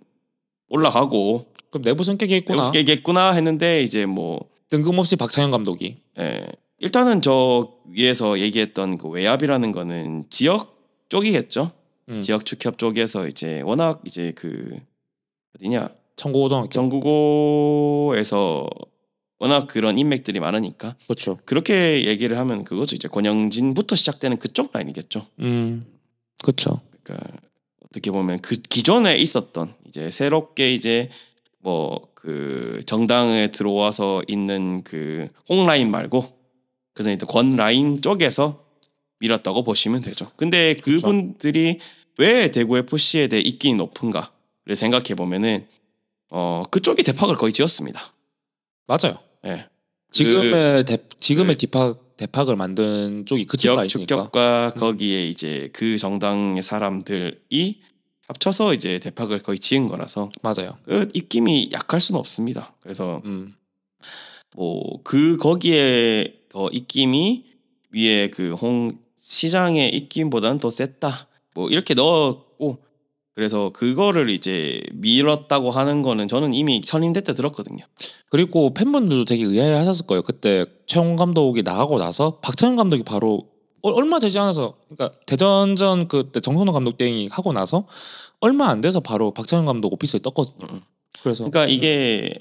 올라가고 그럼 내부 성격이 있구나. 얘기했구나 했는데 이제 뭐 뜬금없이 박찬현 감독이 일단은 저 위에서 얘기했던 그 외압이라는 거는 지역 쪽이겠죠. 지역 축협 쪽에서 이제 워낙 이제 그 어디냐 청구고등학교 전국고에서 워낙 그런 인맥들이 많으니까 그렇죠. 그렇게 얘기를 하면 그거죠. 이제 권영진부터 시작되는 그쪽 라인이겠죠. 그렇죠. 그러니까 어떻게 보면 그 기존에 있었던 이제 새롭게 이제 뭐 그 정당에 들어와서 있는 그 홍라인 말고 그래서 이제 권 라인 쪽에서 밀었다고 보시면 되죠. 근데 그분들이 왜 대구 FC에 대해 입김이 높은가를 생각해 보면은 그쪽이 대팍을 거의 지었습니다. 맞아요. 예. 지금의 대팍을 만든 쪽이 그 지역 라인이니까. 축협과 거기에 이제 그 정당의 사람들이 합쳐서 이제 대팍을 거의 지은 거라서 맞아요. 그 입김이 약할 수는 없습니다. 그래서 뭐 그 거기에 더 입김이 위에 그 홍 시장의 입김보다는 더 셌다. 뭐 이렇게 넣었고 그래서 그거를 이제 밀었다고 하는 거는 저는 이미 선임될 때 들었거든요. 그리고 팬분들도 되게 의아해하셨을 거예요. 그때 최영권 감독이 나가고 나서 박찬현 감독이 바로 얼마 되지 않아서 그러니까 대전전 그때 정선호 감독 땡이 하고 나서 얼마 안 돼서 바로 박찬현 감독 오피스에 떴거든요. 그래서 그러니까 이게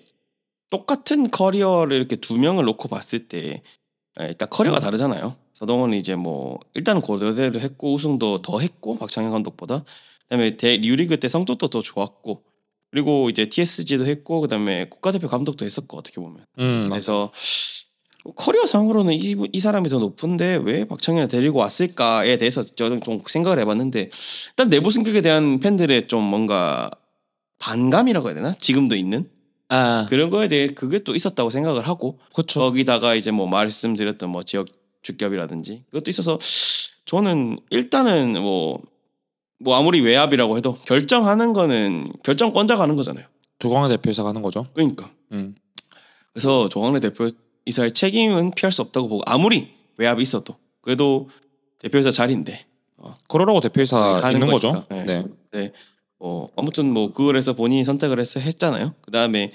똑같은 커리어를 이렇게 두 명을 놓고 봤을 때 일단 커리어가 다르잖아요. 서동원은 이제 뭐 일단은 고대를 했고 우승도 더 했고 박찬현 감독보다 그다음에 유리그 때 성적도 더 좋았고 그리고 이제 TSG도 했고 그다음에 국가대표 감독도 했었고 어떻게 보면 그래서 커리어상으로는 이 사람이 더 높은데 왜 박창현을 데리고 왔을까에 대해서 저는 좀 생각을 해봤는데 일단 내부 승격에 대한 팬들의 좀 뭔가 반감이라고 해야 되나? 지금도 있는 그런 거에 대해 그게 또 있었다고 생각을 하고 그렇죠. 거기다가 이제 뭐 말씀드렸던 뭐 지역 축협이라든지 그것도 있어서 저는 일단은 뭐 아무리 외압이라고 해도 결정하는 거는 결정권자가 하는 거잖아요. 조광래 대표이사가 하는 거죠. 그러니까 그래서 조광래 대표 이사의 책임은 피할 수 없다고 보고 아무리 외압이 있어도 그래도 대표이사 자리인데 그러라고 대표이사 있는 거죠. 네. 네. 아무튼 뭐 그걸 해서 본인이 선택을 해서 했잖아요. 그 다음에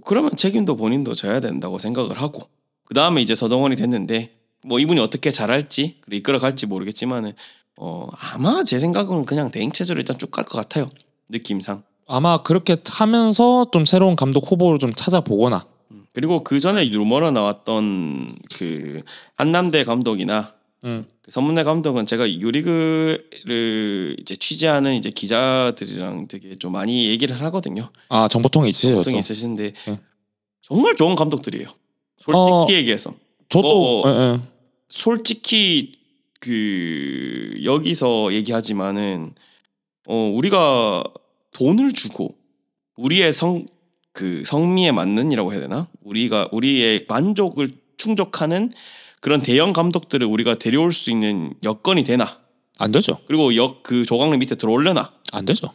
그러면 책임도 본인도 져야 된다고 생각을 하고 그 다음에 이제 서동원이 됐는데 뭐 이분이 어떻게 잘할지 그리고 이끌어갈지 모르겠지만은 아마 제 생각은 그냥 대행 체제로 일단 쭉 갈 것 같아요. 느낌상. 아마 그렇게 하면서 좀 새로운 감독 후보를 좀 찾아보거나 그리고 그 전에 루머로 나왔던 그 한남대 감독이나 그 선문대 감독은 제가 유리그를 이제 취재하는 이제 기자들이랑 되게 좀 많이 얘기를 하거든요. 아 정보통이 있으시죠? 보통 또. 있으신데 예. 정말 좋은 감독들이에요. 솔직히 얘기해서. 저도 예. 솔직히 그 여기서 얘기하지만은 우리가 돈을 주고 우리의 성미에 맞는이라고 해야 되나? 우리의 만족을 충족하는 그런 대형 감독들을 우리가 데려올 수 있는 여건이 되나? 안 되죠. 그리고 그 조각내 밑에 들어올려나? 안 되죠.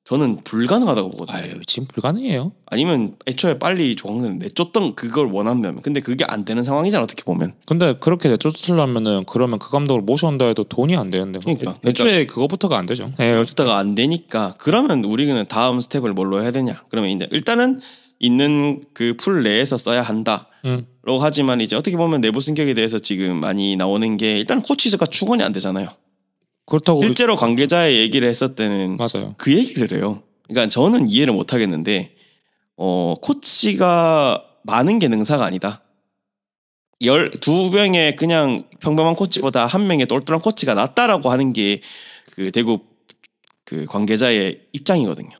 저는 불가능하다고 보거든요. 아유 지금 불가능해요. 아니면 애초에 빨리 조각내를 내쫓던 그걸 원하면 근데 그게 안 되는 상황이잖아 어떻게 보면. 근데 그렇게 내쫓으려면은 그러면 그 감독을 모셔온다 해도 돈이 안 되는데. 그러니까. 애초에 그거부터가 안 되죠. 예. 어쩌다가 안 되니까 그러면 우리는 다음 스텝을 뭘로 해야 되냐? 그러면 이제 일단은 있는 그 풀 내에서 써야 한다. 라고 하지만 이제 어떻게 보면 내부 승격에 대해서 지금 많이 나오는 게 일단 코치가 충원이 안 되잖아요. 그렇다고 실제로 관계자의 얘기를 했을 때는 맞아요. 그 얘기를 해요. 그러니까 저는 이해를 못 하겠는데 코치가 많은 게 능사가 아니다. 12명의 그냥 평범한 코치보다 한 명의 똘똘한 코치가 낫다라고 하는 게 그 대구 그 관계자의 입장이거든요.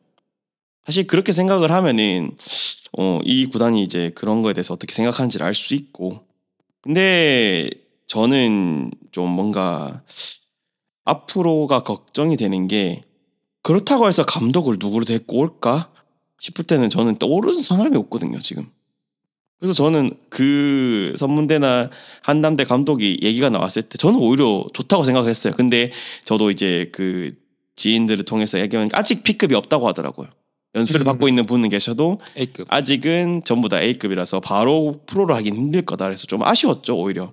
사실 그렇게 생각을 하면은 이 구단이 이제 그런 거에 대해서 어떻게 생각하는지를 알 수 있고. 근데 저는 좀 뭔가 앞으로가 걱정이 되는 게 그렇다고 해서 감독을 누구로 데리고 올까 싶을 때는 저는 떠오르는 사람이 없거든요 지금. 그래서 저는 그 선문대나 한남대 감독이 얘기가 나왔을 때 저는 오히려 좋다고 생각했어요. 근데 저도 이제 그 지인들을 통해서 얘기하면 아직 B급이 없다고 하더라고요. 연수를 받고 있는 분은 계셔도 A급. 아직은 전부 다 A급이라서 바로 프로를 하긴 힘들 거다. 그래서 좀 아쉬웠죠 오히려.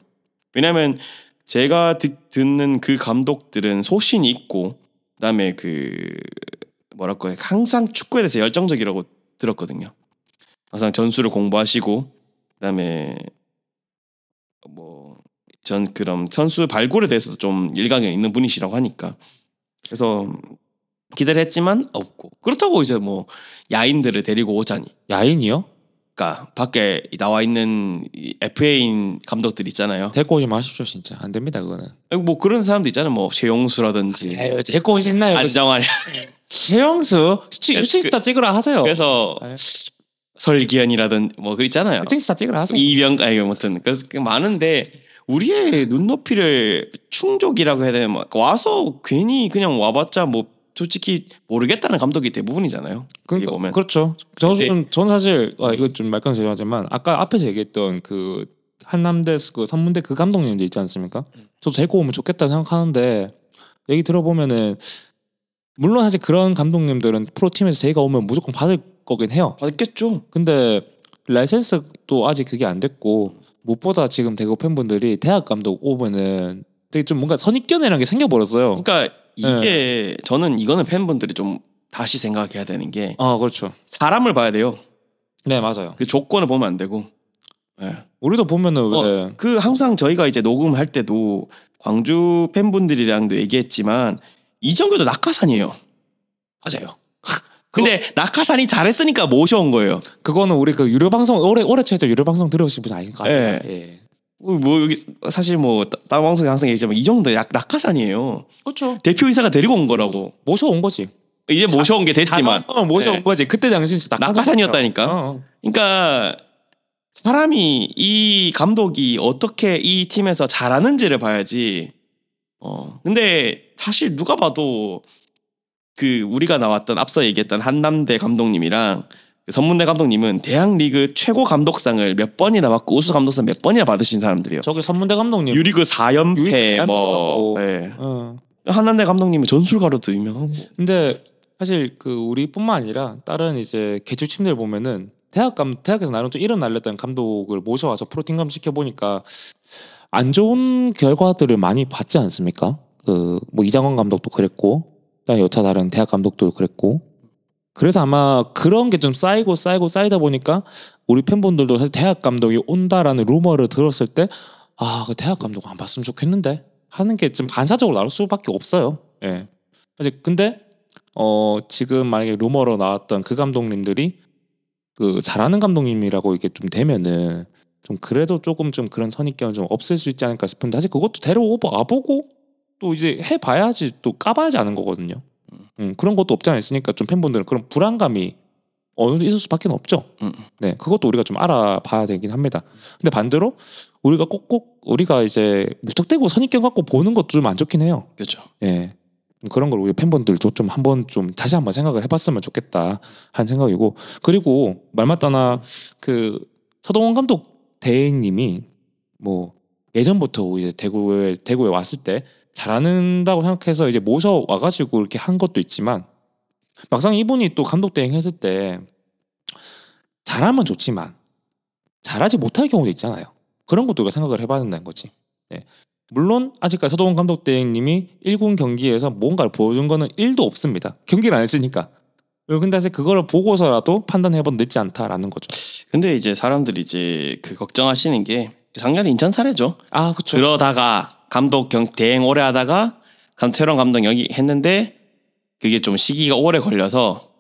왜냐하면 제가 듣는 그 감독들은 소신이 있고 그다음에 그 뭐랄까 항상 축구에 대해서 열정적이라고 들었거든요. 항상 전술을 공부하시고 그다음에 그럼 선수 발굴에 대해서도 좀 일가견 있는 분이시라고 하니까 그래서 기대를 했지만 없고 그렇다고 이제 뭐 야인들을 데리고 오자니 야인이요? 그러니까 밖에 나와 있는 FA인 감독들 있잖아요. 데리고 오지 마십시오 진짜 안 됩니다 그거는. 뭐 그런 사람도 있잖아요. 뭐 최용수라든지 에휴, 데리고 오시나요? 안정환. 최영수 슈팅스타 찍으라 하세요. 그래서 설기현이라든 뭐 그 있잖아요. 슈팅스타 찍으라 하세요. 아무튼 그래서 많은데 우리의 눈높이를 충족이라고 해야 되나 와서 괜히 그냥 와봤자 뭐 솔직히 모르겠다는 감독이 대부분이잖아요. 그러니까, 보면. 그렇죠. 저는 사실 이거 좀 말씀 죄송하지만 아까 앞에서 얘기했던 그 한남대 그 선문대 그 감독님들 있지 않습니까? 저도 데리고 오면 좋겠다 생각하는데 얘기 들어보면은 물론 사실 그런 감독님들은 프로팀에서 제가 오면 무조건 받을 거긴 해요. 받겠죠. 근데 라이센스도 아직 그게 안 됐고 무엇보다 지금 대구 팬분들이 대학 감독 오면은 되게 좀 뭔가 선입견이라는 게 생겨버렸어요. 그러니까 이게 저는 이거는 팬분들이 좀 다시 생각해야 되는 게 그렇죠. 사람을 봐야 돼요. 네 맞아요. 그 조건을 보면 안 되고. 네. 우리도 보면은 왜 그 항상 저희가 이제 녹음할 때도 광주 팬분들이랑도 얘기했지만 이정규도 낙하산이에요. 맞아요. 근데 낙하산이 잘했으니까 모셔온 거예요. 그거는 우리 그 유료 방송 올해 초에 유료 방송 들으신 분 아닌가? 예. 예. 뭐 여기 사실 뭐 다른 방송에 항상 얘기하지만 이 정도 낙하산이에요. 그렇죠. 대표이사가 데리고 온 거라고. 모셔온 거지. 이제 모셔온 게 됐지만 모셔온 예. 거지. 그때 당시 진짜 낙하산이었다니까. 그러니까 사람이 이 감독이 어떻게 이 팀에서 잘하는지를 봐야지. 근데 사실 누가 봐도 그 우리가 나왔던 앞서 얘기했던 한남대 감독님이랑 그 선문대 감독님은 대학리그 최고 감독상을 몇 번이나 받고 우수 감독상 몇 번이나 받으신 사람들이에요. 저기 선문대 감독님 유리그 4연패 유리그 뭐 예. 한남대 감독님은 전술가로도 유명하고. 근데 사실 그 우리뿐만 아니라 다른 이제 개주팀들 보면은 대학에서 나름 좀 이름 날렸던 감독을 모셔와서 프로팀 감시켜 보니까 안 좋은 결과들을 많이 봤지 않습니까? 그 뭐 이장원 감독도 그랬고, 그다음에 여차 다른 대학 감독도 그랬고. 그래서 아마 그런 게 좀 쌓이다 보니까 우리 팬분들도 사실 대학 감독이 온다라는 루머를 들었을 때 그 대학 감독 안 봤으면 좋겠는데 하는 게 좀 반사적으로 나올 수밖에 없어요. 예. 근데 지금 만약에 루머로 나왔던 그 감독님들이 그 잘하는 감독님이라고 이게 좀 되면은 좀 그래도 조금 좀 그런 선입견을 좀 없앨 수 있지 않을까 싶은데 사실 그것도 데려와보고 또 이제 해봐야지 또 까봐야지 아는 거거든요. 그런 것도 없지 않아 있으니까 좀 팬분들은 그런 불안감이 어느 정도 있을 수밖에 없죠. 네, 그것도 우리가 좀 알아봐야 되긴 합니다. 근데 반대로 우리가 꼭꼭 우리가 이제 무턱대고 선입견 갖고 보는 것도 좀 안 좋긴 해요. 그렇죠. 예. 그런 걸 우리 팬분들도 좀 한번 좀 다시 한번 생각을 해봤으면 좋겠다 하는 생각이고 그리고 말 맞다나 그 서동원 감독 대행님이 뭐 예전부터 이제 대구에 왔을 때 잘하는다고 생각해서 이제 모셔 와가지고 이렇게 한 것도 있지만 막상 이분이 또 감독 대행했을 때 잘하면 좋지만 잘하지 못할 경우도 있잖아요. 그런 것도 우리가 생각을 해봐야 된다는 거지. 네. 물론 아직까지 서동원 감독 대행님이 1군 경기에서 뭔가를 보여준 거는 1도 없습니다. 경기를 안 했으니까. 근데 사실 그거를 보고서라도 판단해본 늦지 않다라는 거죠. 근데 이제 사람들이 이제 그 걱정하시는 게 작년에 인천 사례죠. 아, 그렇죠. 그러다가 감독 대행 오래 하다가 최런 감독 여기 했는데 그게 좀 시기가 오래 걸려서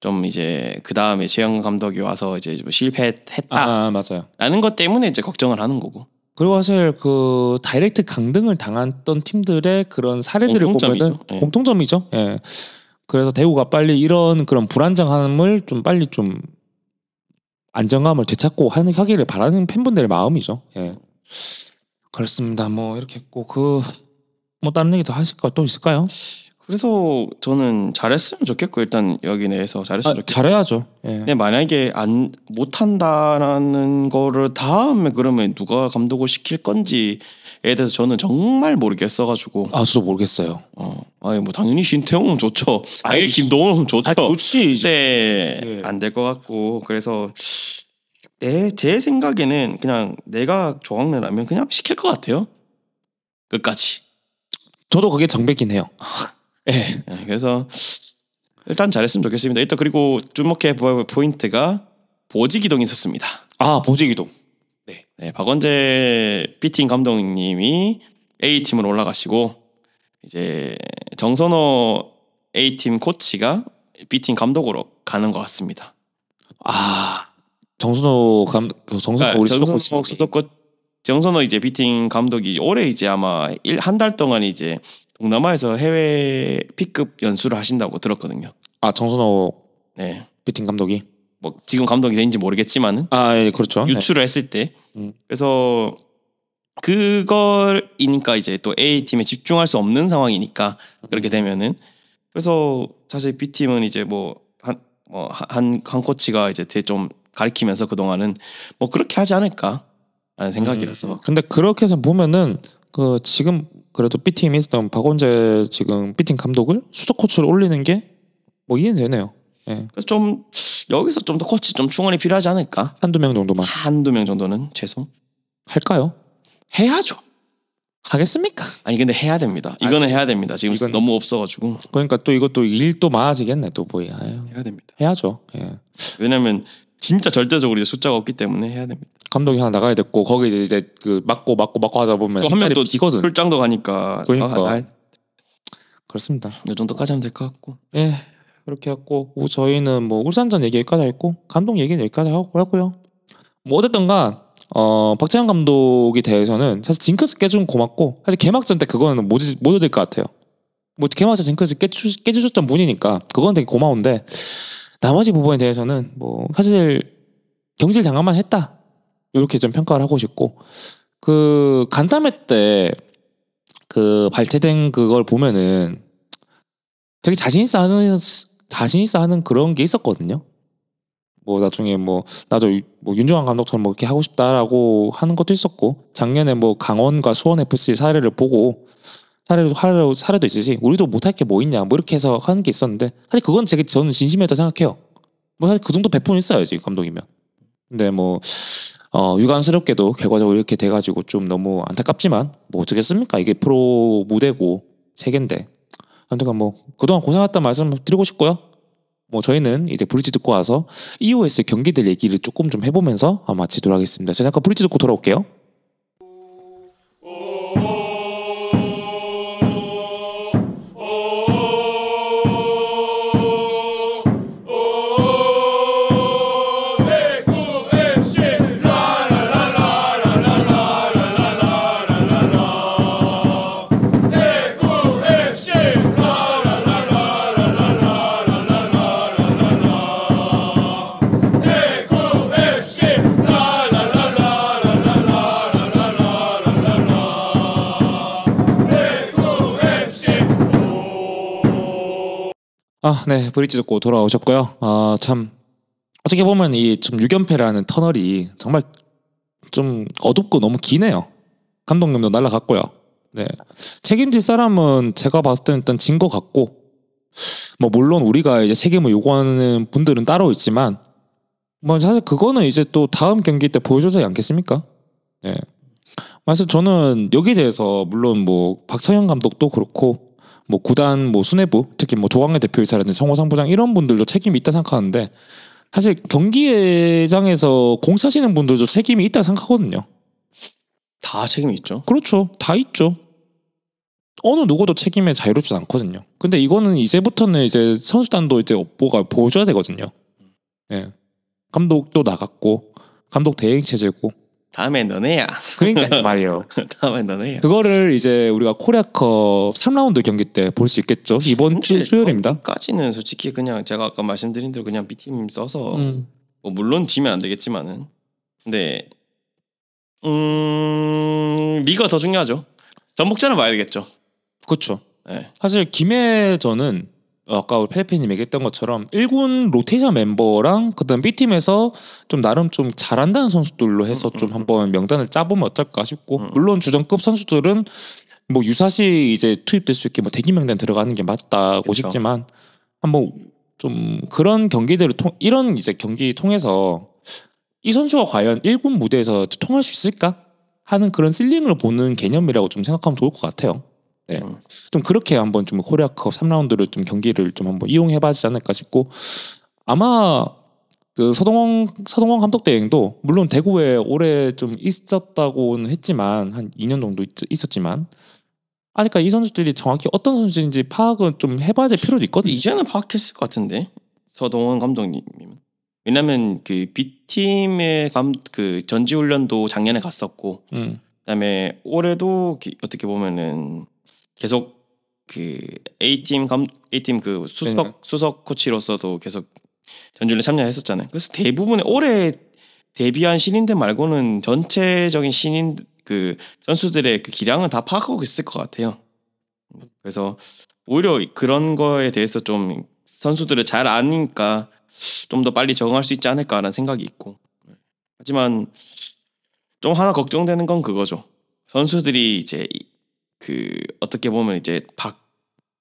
좀 이제 그 다음에 최영 감독이 와서 이제 좀 실패했다. 맞아요. 라는 것 때문에 이제 걱정을 하는 거고. 그리고 사실 그 다이렉트 강등을 당했던 팀들의 그런 사례들을 보면은 예. 공통점이죠. 예. 그래서 대구가 빨리 이런 그런 불안정함을 좀 빨리 좀 안정감을 되찾고 하기를 바라는 팬분들의 마음이죠. 예. 그렇습니다. 뭐 이렇게 했고 뭐 다른 얘기 더 하실 거 또 있을까요? 그래서 저는 잘했으면 좋겠고 일단 여기 내에서 잘했으면 좋겠고. 잘해야죠. 예. 근데 만약에 못한다라는 거를 다음에 그러면 누가 감독을 시킬 건지에 대해서 저는 정말 모르겠어가지고. 저도 모르겠어요. 아니 뭐 당연히 신태용은 좋죠. 당연히 김동훈은 좋죠. 좋지. 네, 안 될 것 같고 그래서 제 생각에는 그냥 내가 조각내라면 그냥 시킬 것 같아요. 끝까지. 저도 그게 정배긴 해요. 예. 네, 그래서 일단 잘했으면 좋겠습니다. 일단 그리고 주목해 볼 포인트가 보직이동이 있었습니다. 보직이동. 네, 박원재 B팀 감독님이 A팀으로 올라가시고 이제 정선호 A팀 코치가 B팀 감독으로 가는 것 같습니다. 정선호 우리 정선호 이제 B팀 감독이 올해 이제 아마 한 달 동안 이제 동남아에서 해외 B급 연수를 하신다고 들었거든요. 정선호 네. B팀 감독이 뭐 지금 감독이 된지 모르겠지만은 예, 그렇죠. 유출을 했을 때 그래서 그걸이니까 이제 또 A 팀에 집중할 수 없는 상황이니까 그렇게 되면은 그래서 사실 B 팀은 이제 한 코치가 이제 좀 가리키면서 그 동안은 뭐 그렇게 하지 않을까 하는 생각이라서. 근데 그렇게 해서 보면은 그 지금 그래도 B 팀이 있었던 박원재 지금 B 팀 감독을 수석 코치로 올리는 게 뭐 이해는 되네요. 예. 그래서 좀 여기서 좀 더 코치 좀 충원이 필요하지 않을까? 한두 명 정도만 한두 명 정도는 최소 할까요? 해야죠. 하겠습니까? 아니 근데 해야 됩니다. 이거는 해야 됩니다. 지금 너무 없어가지고. 그러니까 또 이것도 일도 많아지겠네 또 뭐야. 해야 됩니다. 해야죠. 예. 왜냐면 진짜 절대적으로 이제 숫자가 없기 때문에 해야 됩니다. 감독이 하나 나가야 됐고 거기 이제 그 맞고 하다 보면 또 한 명 또 비거든. 출장도 가니까. 그러니까. 그렇습니다. 이 정도까지 하면 될 것 같고. 예. 그렇게 했고 저희는 뭐 울산전 얘기 여기까지 했고 감독 얘기 여기까지 하고요. 뭐 어쨌든가 박재환 감독에 대해서는 사실 징크스 깨준 고맙고 사실 개막전 때 그거는 못 얻을 것 같아요. 뭐 개막전 징크스 깨주셨던 분이니까 그건 되게 고마운데 나머지 부분에 대해서는 뭐 사실 경질 당한만 했다 이렇게 좀 평가를 하고 싶고 그 간담회 때 그 발췌된 그걸 보면은 되게 자신 있어 하는 그런 게 있었거든요. 뭐 나중에 뭐 나도 뭐 윤종환 감독처럼 뭐 이렇게 하고 싶다라고 하는 것도 있었고 작년에 뭐 강원과 수원 FC 사례를 보고 사례도 있으시 우리도 못할 게 뭐 있냐 뭐 이렇게 해서 하는 게 있었는데 사실 그건 저는 진심이었다 생각해요. 뭐 사실 그 정도 배포는 있어야지 감독이면. 근데 뭐 유감스럽게도 결과적으로 이렇게 돼가지고 좀 너무 안타깝지만 뭐 어쩌겠습니까? 이게 프로 무대고 세계인데. 아무튼 뭐 그동안 고생했다는 말씀 드리고 싶고요. 뭐 저희는 이제 브릿지 듣고 와서 EOS 경기들 얘기를 조금 좀 해보면서 마치도록 하겠습니다. 제가 잠깐 브릿지 듣고 돌아올게요. 네, 브릿지 듣고 돌아오셨고요. 참 어떻게 보면 이 좀 6연패라는 터널이 정말 좀 어둡고 너무 기네요. 감독님도 날라갔고요. 네, 책임질 사람은 제가 봤을 때는 일단 진 것 같고, 뭐 물론 우리가 이제 책임을 요구하는 분들은 따로 있지만, 뭐 사실 그거는 이제 또 다음 경기 때 보여주지 않겠습니까? 네. 사실 저는 여기에 대해서 물론 뭐 박찬현 감독도 그렇고 뭐 구단 뭐 수뇌부 특히 뭐 조광래 대표이사라든지 성호상 부장 이런 분들도 책임이 있다 생각하는데, 사실 경기장에서 공 차시는 분들도 책임이 있다 생각하거든요. 다 책임이 있죠. 그렇죠, 다 있죠. 어느 누구도 책임에 자유롭지 않거든요. 근데 이거는 이제부터는 이제 선수단도 이제 뭐가 보여줘야 되거든요. 예. 감독도 나갔고 감독 대행 체제고. 다음에 너네야. 그러니까 말이에요. 다음에 너네야. 그거를 이제 우리가 코리아컵 3라운드 경기 때 볼 수 있겠죠. 이번 주 수요일입니다. 까지는 솔직히 그냥 제가 아까 말씀드린 대로 그냥 B팀 써서 음. 뭐 물론 지면 안 되겠지만은, 근데 리가 더 중요하죠. 전북전을 봐야 되겠죠. 그렇죠. 네. 사실 김혜전은 아까 우리 펠리페님 얘기했던 것처럼 1군 로테이션 멤버랑 그다음 B팀에서 좀 나름 좀 잘한다는 선수들로 해서 좀 한번 명단을 짜보면 어떨까 싶고, 물론 주전급 선수들은 뭐 유사시 이제 투입될 수 있게 뭐 대기 명단 들어가는 게 맞다고 그쵸. 싶지만, 한번 좀 그런 경기들을 이런 이제 경기 통해서 이 선수가 과연 1군 무대에서 통할 수 있을까 하는 그런 실링을 보는 개념이라고 좀 생각하면 좋을 것 같아요. 네. 좀 그렇게 한번 좀 코리아컵 3라운드를 좀 경기를 좀 한번 이용해봐지 않을까 싶고, 아마 그 서동원 감독 대행도 물론 대구에 오래 좀 있었다고는 했지만 한 2년 정도 있었지만 아직까지 이 선수들이 정확히 어떤 선수인지 파악을 좀 해봐야 될 필요도 있거든요. 이제는 파악했을 것 같은데 서동원 감독님. 왜냐면 그 B팀의 그 전지훈련도 작년에 갔었고, 그다음에 올해도 어떻게 보면은 계속 그 A팀 그 수석 코치로서도 계속 전주를 참여했었잖아요. 그래서 대부분의 올해 데뷔한 신인들 말고는 전체적인 신인 그 선수들의 그 기량은 다 파악하고 있을 것 같아요. 그래서 오히려 그런 거에 대해서 좀 선수들을 잘 아니까 좀 더 빨리 적응할 수 있지 않을까라는 생각이 있고, 하지만 좀 하나 걱정되는 건 그거죠. 선수들이 이제 그 어떻게 보면 이제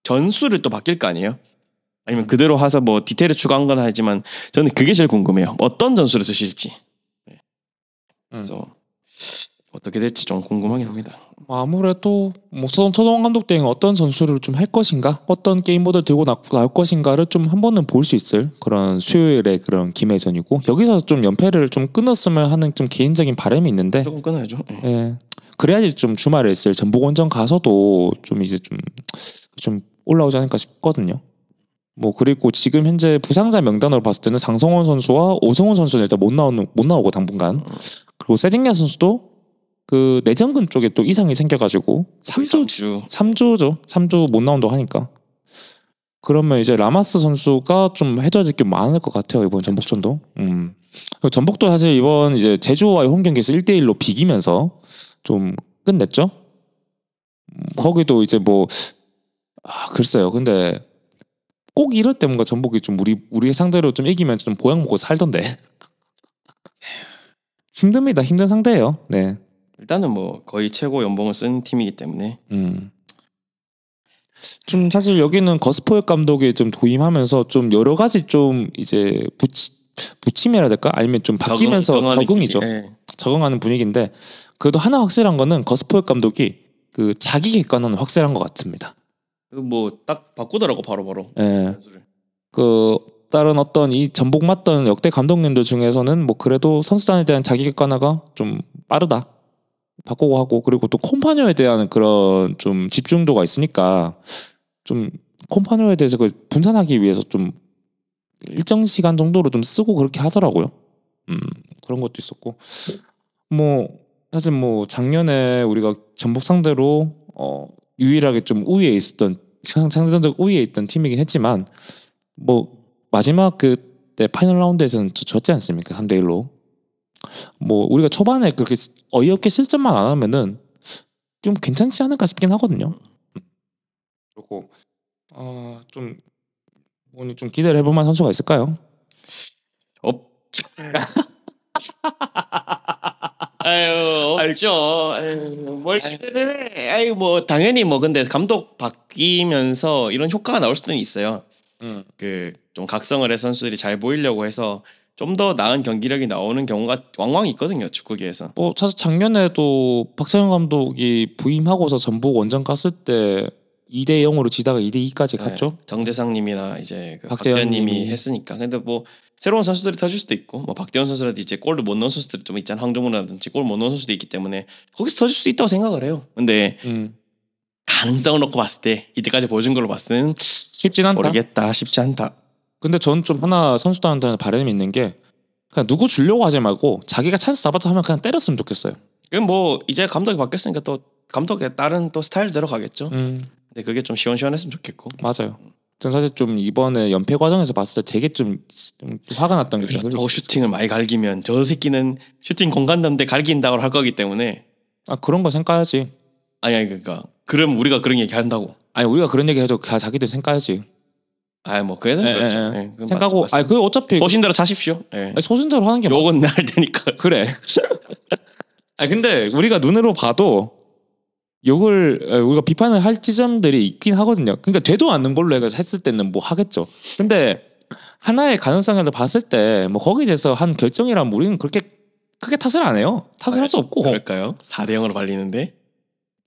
전술을 또 바뀔 거 아니에요? 아니면 그대로 해서 뭐 디테일을 추가한 건 하지만 저는 그게 제일 궁금해요. 어떤 전술을 쓰실지. 그래서 어떻게 될지 좀 궁금하긴 합니다. 아무래도 뭐 서동원 감독 대행 어떤 선수를 좀 할 것인가, 어떤 게임 모드를 들고 나올 것인가를 좀 한 번은 볼 수 있을 그런 수요일의 그런 김혜전이고, 여기서 좀 연패를 좀 끊었으면 하는 좀 개인적인 바람이 있는데, 조금 끊어야죠. 예. 그래야지 좀 주말에 있을 전북원정 가서도 좀 이제 좀 올라오지 않을까 싶거든요. 뭐 그리고 지금 현재 부상자 명단으로 봤을 때는 장성원 선수와 오승훈 선수는 일단 못 나오고 당분간, 그리고 세징야 선수도 그 내전근 쪽에 또 이상이 생겨가지고 3주죠. 3주 못 나온다고 하니까. 그러면 이제 라마스 선수가 좀 해줘질 게 많을 것 같아요, 이번 전북전도. 그리고 전북도 사실 이번 이제 제주와의 홈 경기에서 1대1로 비기면서 좀 끝냈죠. 거기도 이제 뭐 글쎄요. 근데 꼭 이럴 때 뭔가 전북이 좀 우리 상대로 좀 이기면 좀 보양 먹고 살던데. 힘듭니다. 힘든 상대예요. 네. 일단은 뭐 거의 최고 연봉을 쓴 팀이기 때문에. 좀 사실 여기는 거스포역 감독이 좀 도임하면서 좀 여러 가지 좀 이제 부침이라 해야 될까? 아니면 좀 바뀌면서 적응이죠. 네. 적응하는 분위기인데, 그래도 하나 확실한 거는 거스포역 감독이 그 자기 객관은 확실한 것 같습니다. 뭐 딱 바꾸더라고 바로바로. 예. 그 다른 어떤 이 전북 맡던 역대 감독님들 중에서는 뭐 그래도 선수단에 대한 자기 객관화가 좀 빠르다. 바꾸고 하고, 그리고 또 콤파뇨에 대한 그런 좀 집중도가 있으니까 좀 콤파뇨에 대해서 그 분산하기 위해서 좀 일정 시간 정도로 좀 쓰고 그렇게 하더라고요. 그런 것도 있었고, 뭐 사실 뭐 작년에 우리가 전북 상대로 유일하게 좀 우위에 있었던, 상대적 우위에 있던 팀이긴 했지만 뭐 마지막 그때 파이널 라운드에서는 졌지 않습니까? 3대1로. 뭐 우리가 초반에 그렇게 어이없게 실점만 안 하면은 좀 괜찮지 않을까 싶긴 하거든요. 그리고 좀 오늘 좀 기대를 해볼 만한 선수가 있을까요? 없죠. 아유 없죠. 뭘 기대해? 아유 뭐 당연히 뭐 근데 감독 바뀌면서 이런 효과가 나올 수는 있어요. 그 좀 각성을 해 선수들이 잘 보이려고 해서 좀 더 나은 경기력이 나오는 경우가 왕왕 있거든요 축구계에서. 뭐 사실 작년에도 박찬영 감독이 부임하고서 전북 원정 갔을 때 2대 0으로 지다가 2대 2까지 갔죠. 정대상님이나 이제 그 박대현님이 박대현님이 했으니까. 근데 뭐 새로운 선수들이 터질 수도 있고 뭐 박대현 선수라도 이제 골을 못 넣은 선수들이 좀 있잖아. 황정문이라든지 골 못 넣은 선수도 있기 때문에 거기서 터질 수도 있다고 생각을 해요. 근데 가능성을 놓고 봤을 때 이때까지 보여준 걸로 봤을 때는 쉽진 않다. 모르겠다. 쉽지 않다. 근데 저는 좀 하나 선수단한테는 바람이 있는 게 그냥 누구 주려고 하지 말고 자기가 찬스 잡아서 하면 그냥 때렸으면 좋겠어요. 그럼 뭐 이제 감독이 바뀌었으니까 또 감독의 다른 또 스타일대로 가겠죠. 근데 그게 좀 시원시원했으면 좋겠고. 맞아요. 전 사실 좀 이번에 연패 과정에서 봤을 때 되게 좀 화가 났던 게 그렇다고 슈팅을 많이 갈기면 저 새끼는 슈팅 공간 넘는데 갈긴다고 할 거기 때문에 그런 거 생각해야지. 아니 그러니까 그럼 우리가 그런 얘기 한다고. 아니 우리가 그런 얘기 해줘. 자기들 생각해야지. 뭐 그래도 그렇죠. 생각하고 그 어차피 소신대로 차십시오. 아니, 소신대로 하는 게 욕은 날 테니까. 그래. 근데 우리가 눈으로 봐도 욕을 우리가 비판을 할 지점들이 있긴 하거든요. 그러니까 되도 않는 걸로 해서 했을 때는 뭐 하겠죠. 근데 하나의 가능성을 봤을 때 뭐 거기에 대해서 한 결정이라면 우리는 그렇게 크게 탓을 안 해요. 탓을 할 수 없고. 그럴까요? 4대 0으로 발리는데.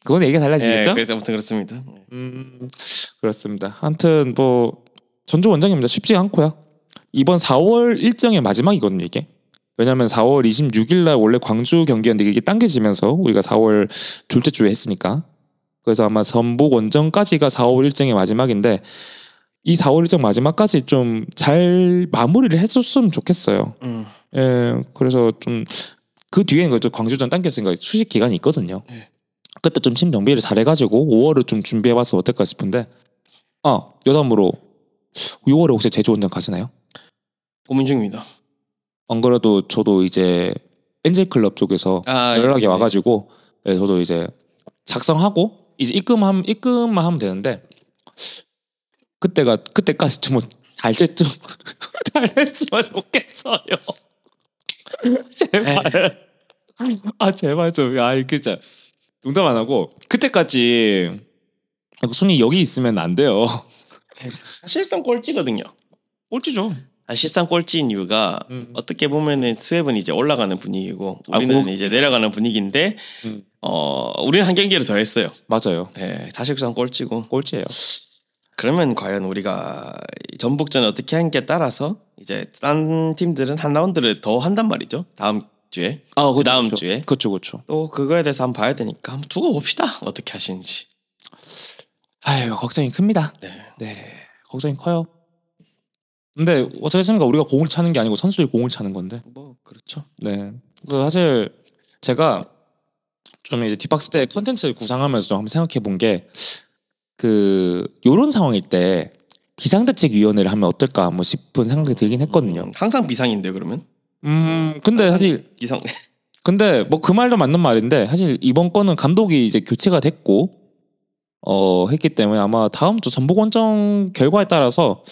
그건 얘기가 달라지니까. 그래서 아무튼 그렇습니다. 그렇습니다. 아무튼 뭐 전주 원정입니다. 쉽지 않고요. 이번 4월 일정의 마지막이거든요, 이게. 왜냐면 4월 26일 날 원래 광주 경기였는데 이게 당겨지면서 우리가 4월 둘째 주에 했으니까. 그래서 아마 전북 원정까지가 4월 일정의 마지막인데 이 4월 일정 마지막까지 좀 잘 마무리를 해줬으면 좋겠어요. 그래서 좀 그 뒤에는 또 광주전 당겼으니까 휴식 기간이 있거든요. 그때 좀 팀 정비를 잘해가지고 5월을 좀 준비해봐서 어떨까 싶은데 여담으로 6월에 혹시 제주 원정 가시나요? 고민 중입니다. 안 그래도 저도 이제 엔젤클럽 쪽에서 연락이 와가지고 저도 이제 작성하고 이제 입금만 하면 되는데 그때까지 좀 잘 됐죠. 잘 됐으면 좋겠어요. 제발. 제발 좀. 진짜 농담 안 하고 그때까지 순위 여기 있으면 안 돼요. 사실상 꼴찌거든요. 꼴찌죠. 사실상 꼴찌인 이유가 어떻게 보면은 수협은 이제 올라가는 분위기고 우리는 이제 내려가는 분위기인데 우리는 한 경기를 더 했어요. 맞아요. 사실상 꼴찌고. 꼴찌예요. 그러면 과연 우리가 전북전 어떻게 하는게 따라서 이제 딴 팀들은 한 라운드를 더 한단 말이죠. 다음 주에. 그 다음 주에. 그렇죠. 또 그거에 대해서 한번 봐야 되니까 한번 두고 봅시다. 어떻게 하시는지. 걱정이 큽니다. 네. 걱정이 커요. 근데 어쩌겠습니까? 우리가 공을 차는 게 아니고 선수들이 공을 차는 건데. 뭐 그렇죠. 네. 사실 제가 좀 이제 뒷박스 때 컨텐츠를 구상하면서 좀 한번 생각해 본 게 요런 상황일 때 비상대책위원회를 하면 어떨까 뭐 싶은 생각이 들긴 했거든요. 항상 비상인데 그러면? 근데 사실 비상. 근데 뭐 그 말도 맞는 말인데 사실 이번 건은 감독이 이제 교체가 됐고 했기 때문에 아마 다음 주 전북 원정 결과에 따라서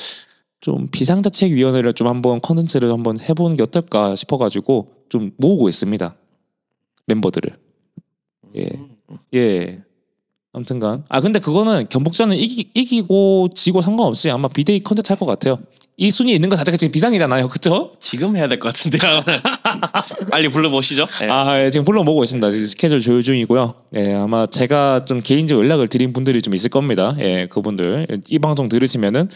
좀 비상대책위원회를 좀 한번 컨텐츠를 한번 해보는 게 어떨까 싶어가지고 좀 모으고 있습니다. 멤버들을. 예. 아무튼간 근데 그거는 경북전은 이기고 지고 상관없이 아마 비대위 컨텐츠 할 것 같아요. 이 순위에 있는 거 자체가 지금 비상이잖아요, 그렇죠? 지금 해야 될 것 같은데요. 빨리 불러보시죠. 지금 불러보고 있습니다. 지금 스케줄 조율 중이고요. 아마 제가 좀 개인적으로 연락을 드린 분들이 좀 있을 겁니다. 그분들 이 방송 들으시면은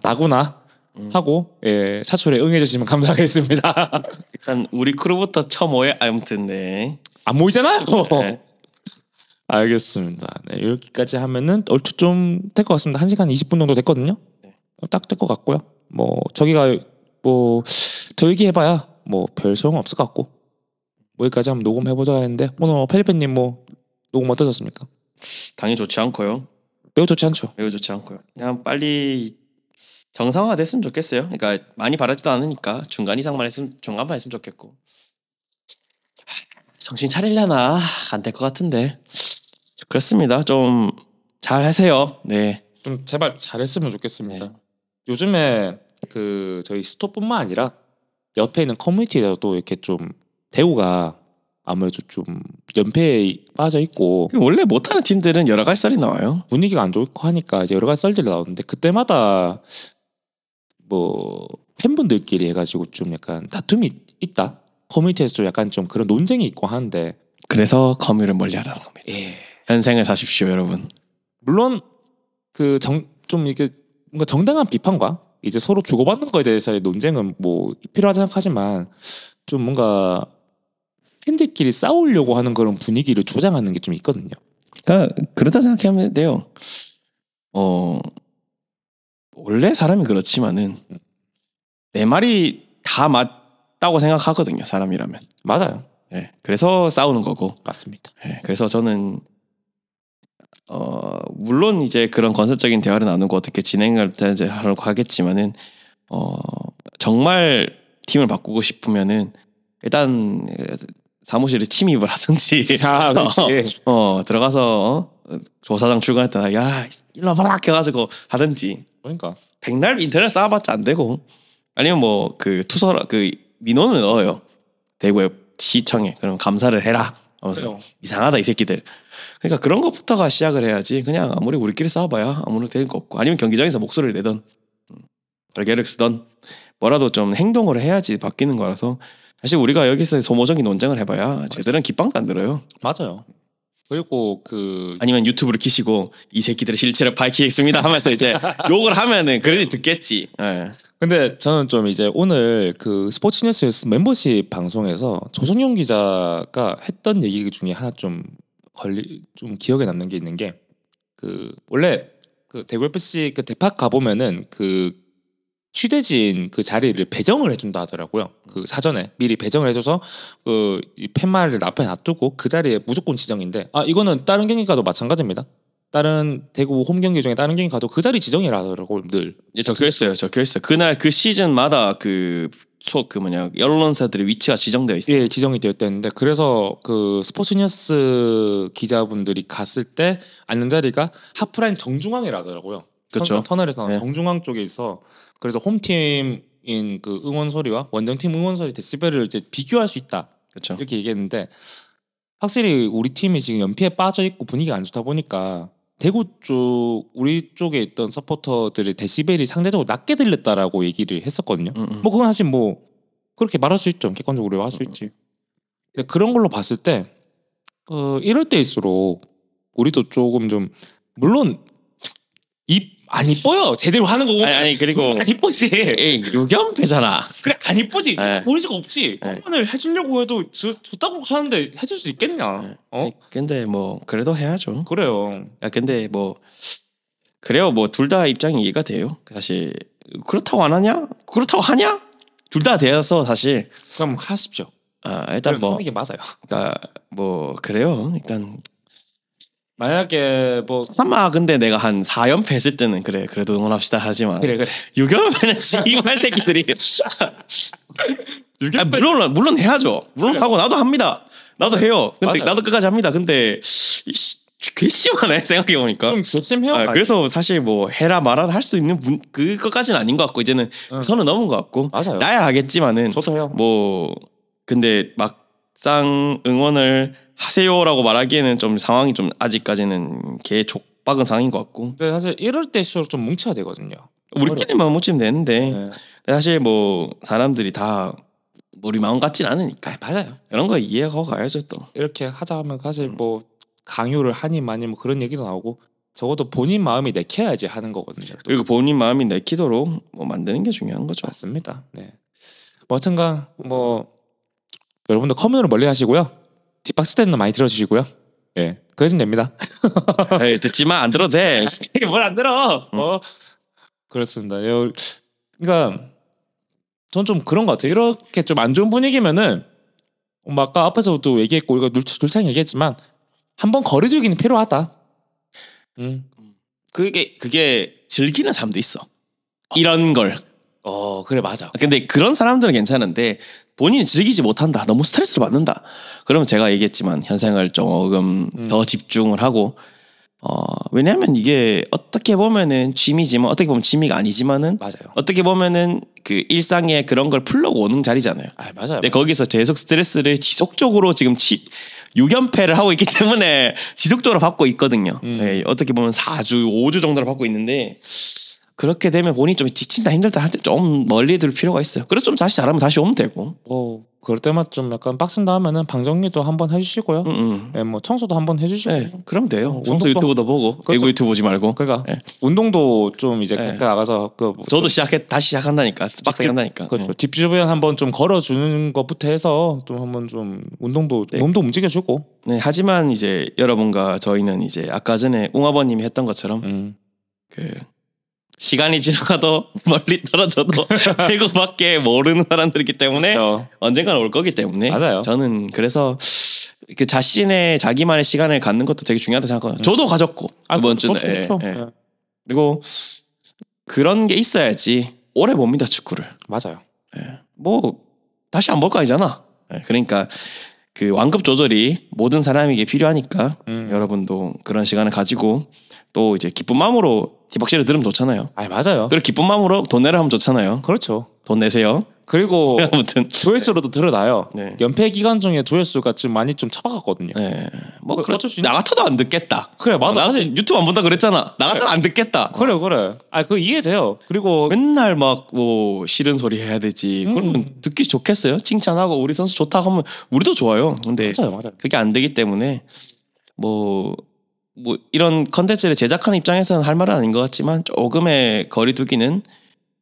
나구나 하고 차출에 응해주시면 감사하겠습니다. 일단 우리 크루부터 처음 오해. 아무튼 네. 안 모이잖아요. 알겠습니다. 여기까지 하면은 얼추 좀 될 것 같습니다. 1시간 20분 정도 됐거든요. 딱 될 것 같고요. 뭐 저기가 뭐 더 얘기해봐야 뭐 별 소용 없을 것 같고 여기까지 한번 녹음해보자 했는데 오늘 펠리페님 뭐 녹음 어떠셨습니까? 당연히 좋지 않고요. 매우 좋지 않죠. 매우 좋지 않고요. 그냥 빨리 정상화 됐으면 좋겠어요. 그러니까 많이 바라지도 않으니까 중간만 했으면 좋겠고. 정신 차리려나 안 될 것 같은데. 그렇습니다. 좀 잘 하세요. 네. 좀 제발 잘했으면 좋겠습니다. 요즘에 그 저희 스토뿐만 아니라 옆에 있는 커뮤니티에도 이렇게 좀 대구가 아무래도 좀 연패에 빠져 있고 원래 못하는 팀들은 여러 가지 썰이 나와요. 분위기가 안 좋고 하니까 이제 여러 가지 썰들이 나오는데 그때마다 뭐 팬분들끼리 해가지고 좀 약간 다툼이 있다. 커뮤니티에서 좀 약간 좀 그런 논쟁이 있고 하는데 그래서 커뮤를 멀리하라는 겁니다. 예. 현생을 사십시오, 여러분. 물론 그 좀 이게 뭔가 정당한 비판과 이제 서로 주고받는 거에 대해서의 논쟁은 뭐 필요하다 생각하지만 좀 뭔가 팬들끼리 싸우려고 하는 그런 분위기를 조장하는 게 좀 있거든요. 그러니까 그렇다 생각하면 돼요. 원래 사람이 그렇지만은 내 말이 다 맞다고 생각하거든요. 사람이라면. 맞아요. 예. 그래서 싸우는 거고. 맞습니다. 예. 그래서 저는 물론 이제 그런 건설적인 대화를 나누고 어떻게 진행을 이제 하려고 하겠지만은 정말 팀을 바꾸고 싶으면은 일단 사무실에 침입을 하든지 아, 그렇지. 들어가서 조사장 출근할 때 야 일로 와봐라 해가지고 하든지 그러니까 백날 인터넷 쌓아봤자 안 되고 아니면 뭐 그 투서 그 민원을 넣어요 대구의 시청에 그럼 감사를 해라 하면서 그래요. 이상하다 이 새끼들 그러니까 그런 것부터가 시작을 해야지 그냥 아무리 우리끼리 싸워봐야 아무런 될 거 없고 아니면 경기장에서 목소리를 내던 별개를 쓰던 뭐라도 좀 행동을 해야지 바뀌는 거라서 사실 우리가 여기서 소모적인 논쟁을 해봐야 쟤들은 깃방도 안 들어요. 맞아요. 그리고 그 아니면 유튜브를 키시고 이 새끼들의 실체를 밝히겠습니다 하면서 이제 욕을 하면은 그래도 듣겠지. 예. 근데 저는 좀 이제 오늘 그 스포츠뉴스 멤버십 방송에서 조성용 기자가 했던 얘기 중에 하나 좀 기억에 남는 게 있는 게 그 원래 그 대구 FC 그 대팍 가 보면은 그 취재진 그 자리를 배정을 해준다 하더라고요. 그 사전에 미리 배정을 해줘서 그 팻말을 앞에 놔두고 그 자리에 무조건 지정인데 이거는 다른 경기 가도 마찬가지입니다. 다른 대구 홈 경기 중에 다른 경기 가도 그 자리 지정이라 하더라고 늘. 적혀 있어요. 그날 그 시즌마다 그 언론사들의 위치가 지정되어 있어요. 예, 지정이 되었다는데 그래서 그 스포츠뉴스 기자분들이 갔을 때 앉는 자리가 하프라인 정중앙이라 하더라고요. 그렇죠. 터널에서 네. 정중앙 쪽에 있어. 그래서 홈팀인 그 응원 소리와 원정팀 응원 소리 데시벨을 이제 비교할 수 있다. 그렇죠. 이렇게 얘기했는데 확실히 우리 팀이 지금 연패에 빠져 있고 분위기가 안 좋다 보니까 대구 쪽 우리 쪽에 있던 서포터들의 데시벨이 상대적으로 낮게 들렸다라고 얘기를 했었거든요. 뭐 그건 사실 뭐 그렇게 말할 수 있죠. 객관적으로 말할 수 있지. 근데 그런 걸로 봤을 때 이럴 때일수록 우리도 조금 좀 물론 안 이뻐요. 제대로 하는 거 보면 아니 그리고 안 이쁘지. 에이, 유견패잖아. 그래 안 이쁘지. 네. 보일 수가 없지. 네. 응원을 해주려고 해도 좋다고 하는데 해줄 수 있겠냐? 근데 뭐 그래도 해야죠. 그래요. 야 근데 뭐 그래요. 뭐 둘 다 입장이 이해가 돼요. 사실 그렇다고 안 하냐? 그렇다고 하냐? 둘 다 돼서 사실 그럼 하십시오. 일단 뭐 하는 게 맞아요. 그러니까 뭐 그래요. 일단 만약에 뭐 아마 근데 내가 한 4연패 했을 때는 그래도 응원합시다 하지만 그래 6연패는 씨발 새끼들이 물론 해야죠. 물론 하고 나도 합니다. 나도 해요. 근데 맞아요. 나도 끝까지 합니다. 근데 괘씸하네 생각해 보니까. 좀 조심해요. 그래서 사실 뭐 해라 말아라 할 수 있는 그것까지는 아닌 것 같고 이제는 선을 넘은 것 같고 맞아요. 나야 하겠지만은 저도 해요. 뭐 근데 막상 응원을 하세요라고 말하기에는 좀 상황이 좀 아직까지는 개 족박은 상황인 것 같고 근데 사실 이럴 때일수록 좀 뭉쳐야 되거든요. 우리끼리만 뭉치면 되는데 네. 사실 뭐 사람들이 다 우리 마음 같진 않으니까 맞아요. 그런 거 이해하고 가야죠 또. 이렇게 하자 하면 사실 뭐 강요를 하니 마니 뭐 그런 얘기도 나오고 적어도 본인 마음이 내켜야지 하는 거거든요. 그리고 본인 마음이 내키도록 뭐 만드는 게 중요한 거죠. 맞습니다. 네. 뭐 하여튼간 뭐 여러분들 커뮤니를 멀리 하시고요. 뒷박스 때는 많이 들어주시고요. 예, 그러시면 됩니다. 에이, 듣지만 안 들어도 돼. 뭘 안 들어? 그렇습니다. 그러니까 전 좀 그런 것 같아요. 이렇게 좀 안 좋은 분위기면은 뭐 아까 앞에서도 얘기했고 우리가 둘창 얘기했지만 한번 거리두기는 필요하다. 그게 즐기는 사람도 있어. 이런 걸. 그래 맞아. 근데 그런 사람들은 괜찮은데 본인이 즐기지 못한다. 너무 스트레스를 받는다. 그러면 제가 얘기했지만 현생을 조금 더 집중을 하고 왜냐하면 이게 어떻게 보면은 취미지만 어떻게 보면 취미가 아니지만은 맞아요. 어떻게 보면은 그 일상에 그런 걸 풀려고 오는 자리잖아요. 아 맞아요. 근데 거기서 계속 스트레스를 지속적으로 지금 6연패를 하고 있기 때문에 지속적으로 받고 있거든요. 네, 어떻게 보면 4주, 5주 정도를 받고 있는데 그렇게 되면 본인이 좀 지친다 힘들다 할 때 좀 멀리 둘 필요가 있어요. 그래서 좀 다시 잘하면 다시 오면 되고. 그럴 때마다 좀 약간 빡센다 하면은 방정리도 한번 해주시고요. 예, 뭐 청소도 한번 해주시고. 네, 그럼 돼요. 청소 운동도- 유튜브도 보고 그렇죠. 외국 유튜브 보지 말고. 그러니까 네. 운동도 좀 이제 네. 가끔 나가서 저도 다시 시작한다니까. 빡세게 한다니까. 그렇죠. 집 주변 한번 좀 걸어주는 것부터 해서 좀 한번 좀 운동도 몸도 움직여주고. 네, 하지만 이제 여러분과 저희는 이제 아까 전에 웅아버님이 했던 것처럼 그 시간이 지나가도 멀리 떨어져도 배고밖에 모르는 사람들이기 때문에 그렇죠. 언젠가는 올 거기 때문에 맞아요. 저는 그래서 그 자기만의 시간을 갖는 것도 되게 중요하다 생각하거든요. 저도 가졌고 이번 주에 그렇죠. 예. 그리고 그런 게 있어야지 오래 봅니다 축구를. 맞아요. 뭐 다시 안 볼 거 아니잖아. 그러니까 그 완급 조절이 모든 사람에게 필요하니까 여러분도 그런 시간을 가지고 또 이제 기쁜 마음으로 티박시를 들으면 좋잖아요. 아 맞아요. 그리고 기쁜 마음으로 돈 내라 하면 좋잖아요. 그렇죠. 돈 내세요. 그리고 아무튼 조회수로도 드러나요. 네. 연패 기간 중에 조회수가 좀 많이 좀 차가갔거든요. 뭐 어쩔 수 있나? 나 같아도 안 듣겠다. 그래, 맞아. 나 사실- 유튜브 안 본다 그랬잖아. 나 같아도 안 듣겠다. 그래. 아 그거 이해돼요. 그리고 맨날 막 뭐 싫은 소리 해야 되지. 그러면 듣기 좋겠어요. 칭찬하고 우리 선수 좋다 하면 우리도 좋아요. 근데 맞아요. 그게 안 되기 때문에 뭐 이런 컨텐츠를 제작하는 입장에서는 할 말은 아닌 것 같지만 조금의 거리두기는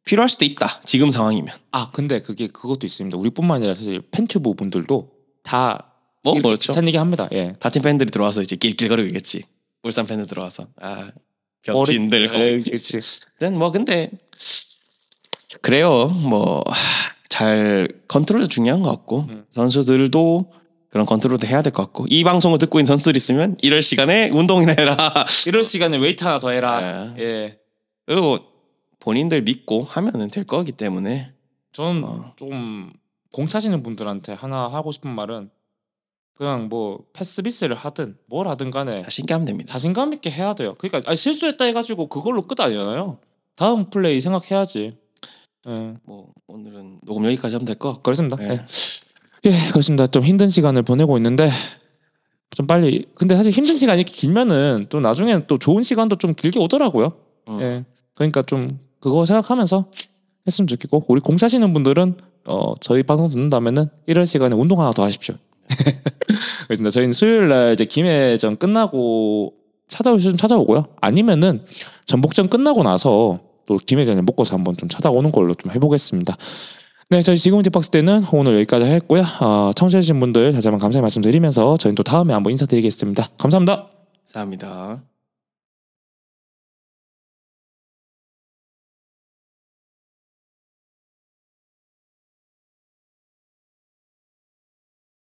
필요할 수도 있다. 지금 상황이면. 아 근데 그것도 있습니다. 우리뿐만 아니라 사실 팬튜브 분들도 다 이렇게 그렇죠. 비슷한 얘기 합니다. 예. 다팀 팬들이 들어와서 이제 낄낄거리겠지. 울산 팬들 들어와서 벽진들. 그렇지. 뭐 근데 그래요. 뭐 잘 컨트롤도 중요한 것 같고 선수들도 그런 컨트롤도 해야 될 것 같고 이 방송을 듣고 있는 선수들 있으면 이럴 시간에 운동이나 해라. 이럴 시간에 웨이트 하나 더 해라. 예. 그리고 본인들 믿고 하면은 될 거기 때문에 저는 좀 공차시는 분들한테 하나 하고 싶은 말은 그냥 뭐 패스미스를 하든 뭘 하든 간에 자신있게 하면 됩니다. 자신감 있게 해야 돼요. 그러니까 실수했다 해가지고 그걸로 끝 아니잖아요. 다음 플레이 생각해야지. 예. 뭐 오늘은 녹음 여기까지 하면 될 거. 그렇습니다. 예. 예, 그렇습니다. 좀 힘든 시간을 보내고 있는데 좀 빨리. 근데 사실 힘든 시간이 이렇게 길면은 또 나중에는 또 좋은 시간도 좀 길게 오더라고요. 예, 그러니까 좀 그거 생각하면서 했으면 좋겠고 우리 공차시는 분들은 저희 방송 듣는다면은 이럴 시간에 운동 하나 더 하십시오. 그렇습니다. 저희는 수요일 날 이제 김해전 끝나고 찾아오시면 찾아오고요. 아니면은 전북전 끝나고 나서 또 김해전에 묶어서 한번 좀 찾아오는 걸로 좀 해보겠습니다. 네, 저희 지금 딥박스 때는 오늘 여기까지 했고요. 청취해주신 분들 다시 한번 감사의 말씀 드리면서 저희는 또 다음에 한번 인사드리겠습니다. 감사합니다. 감사합니다.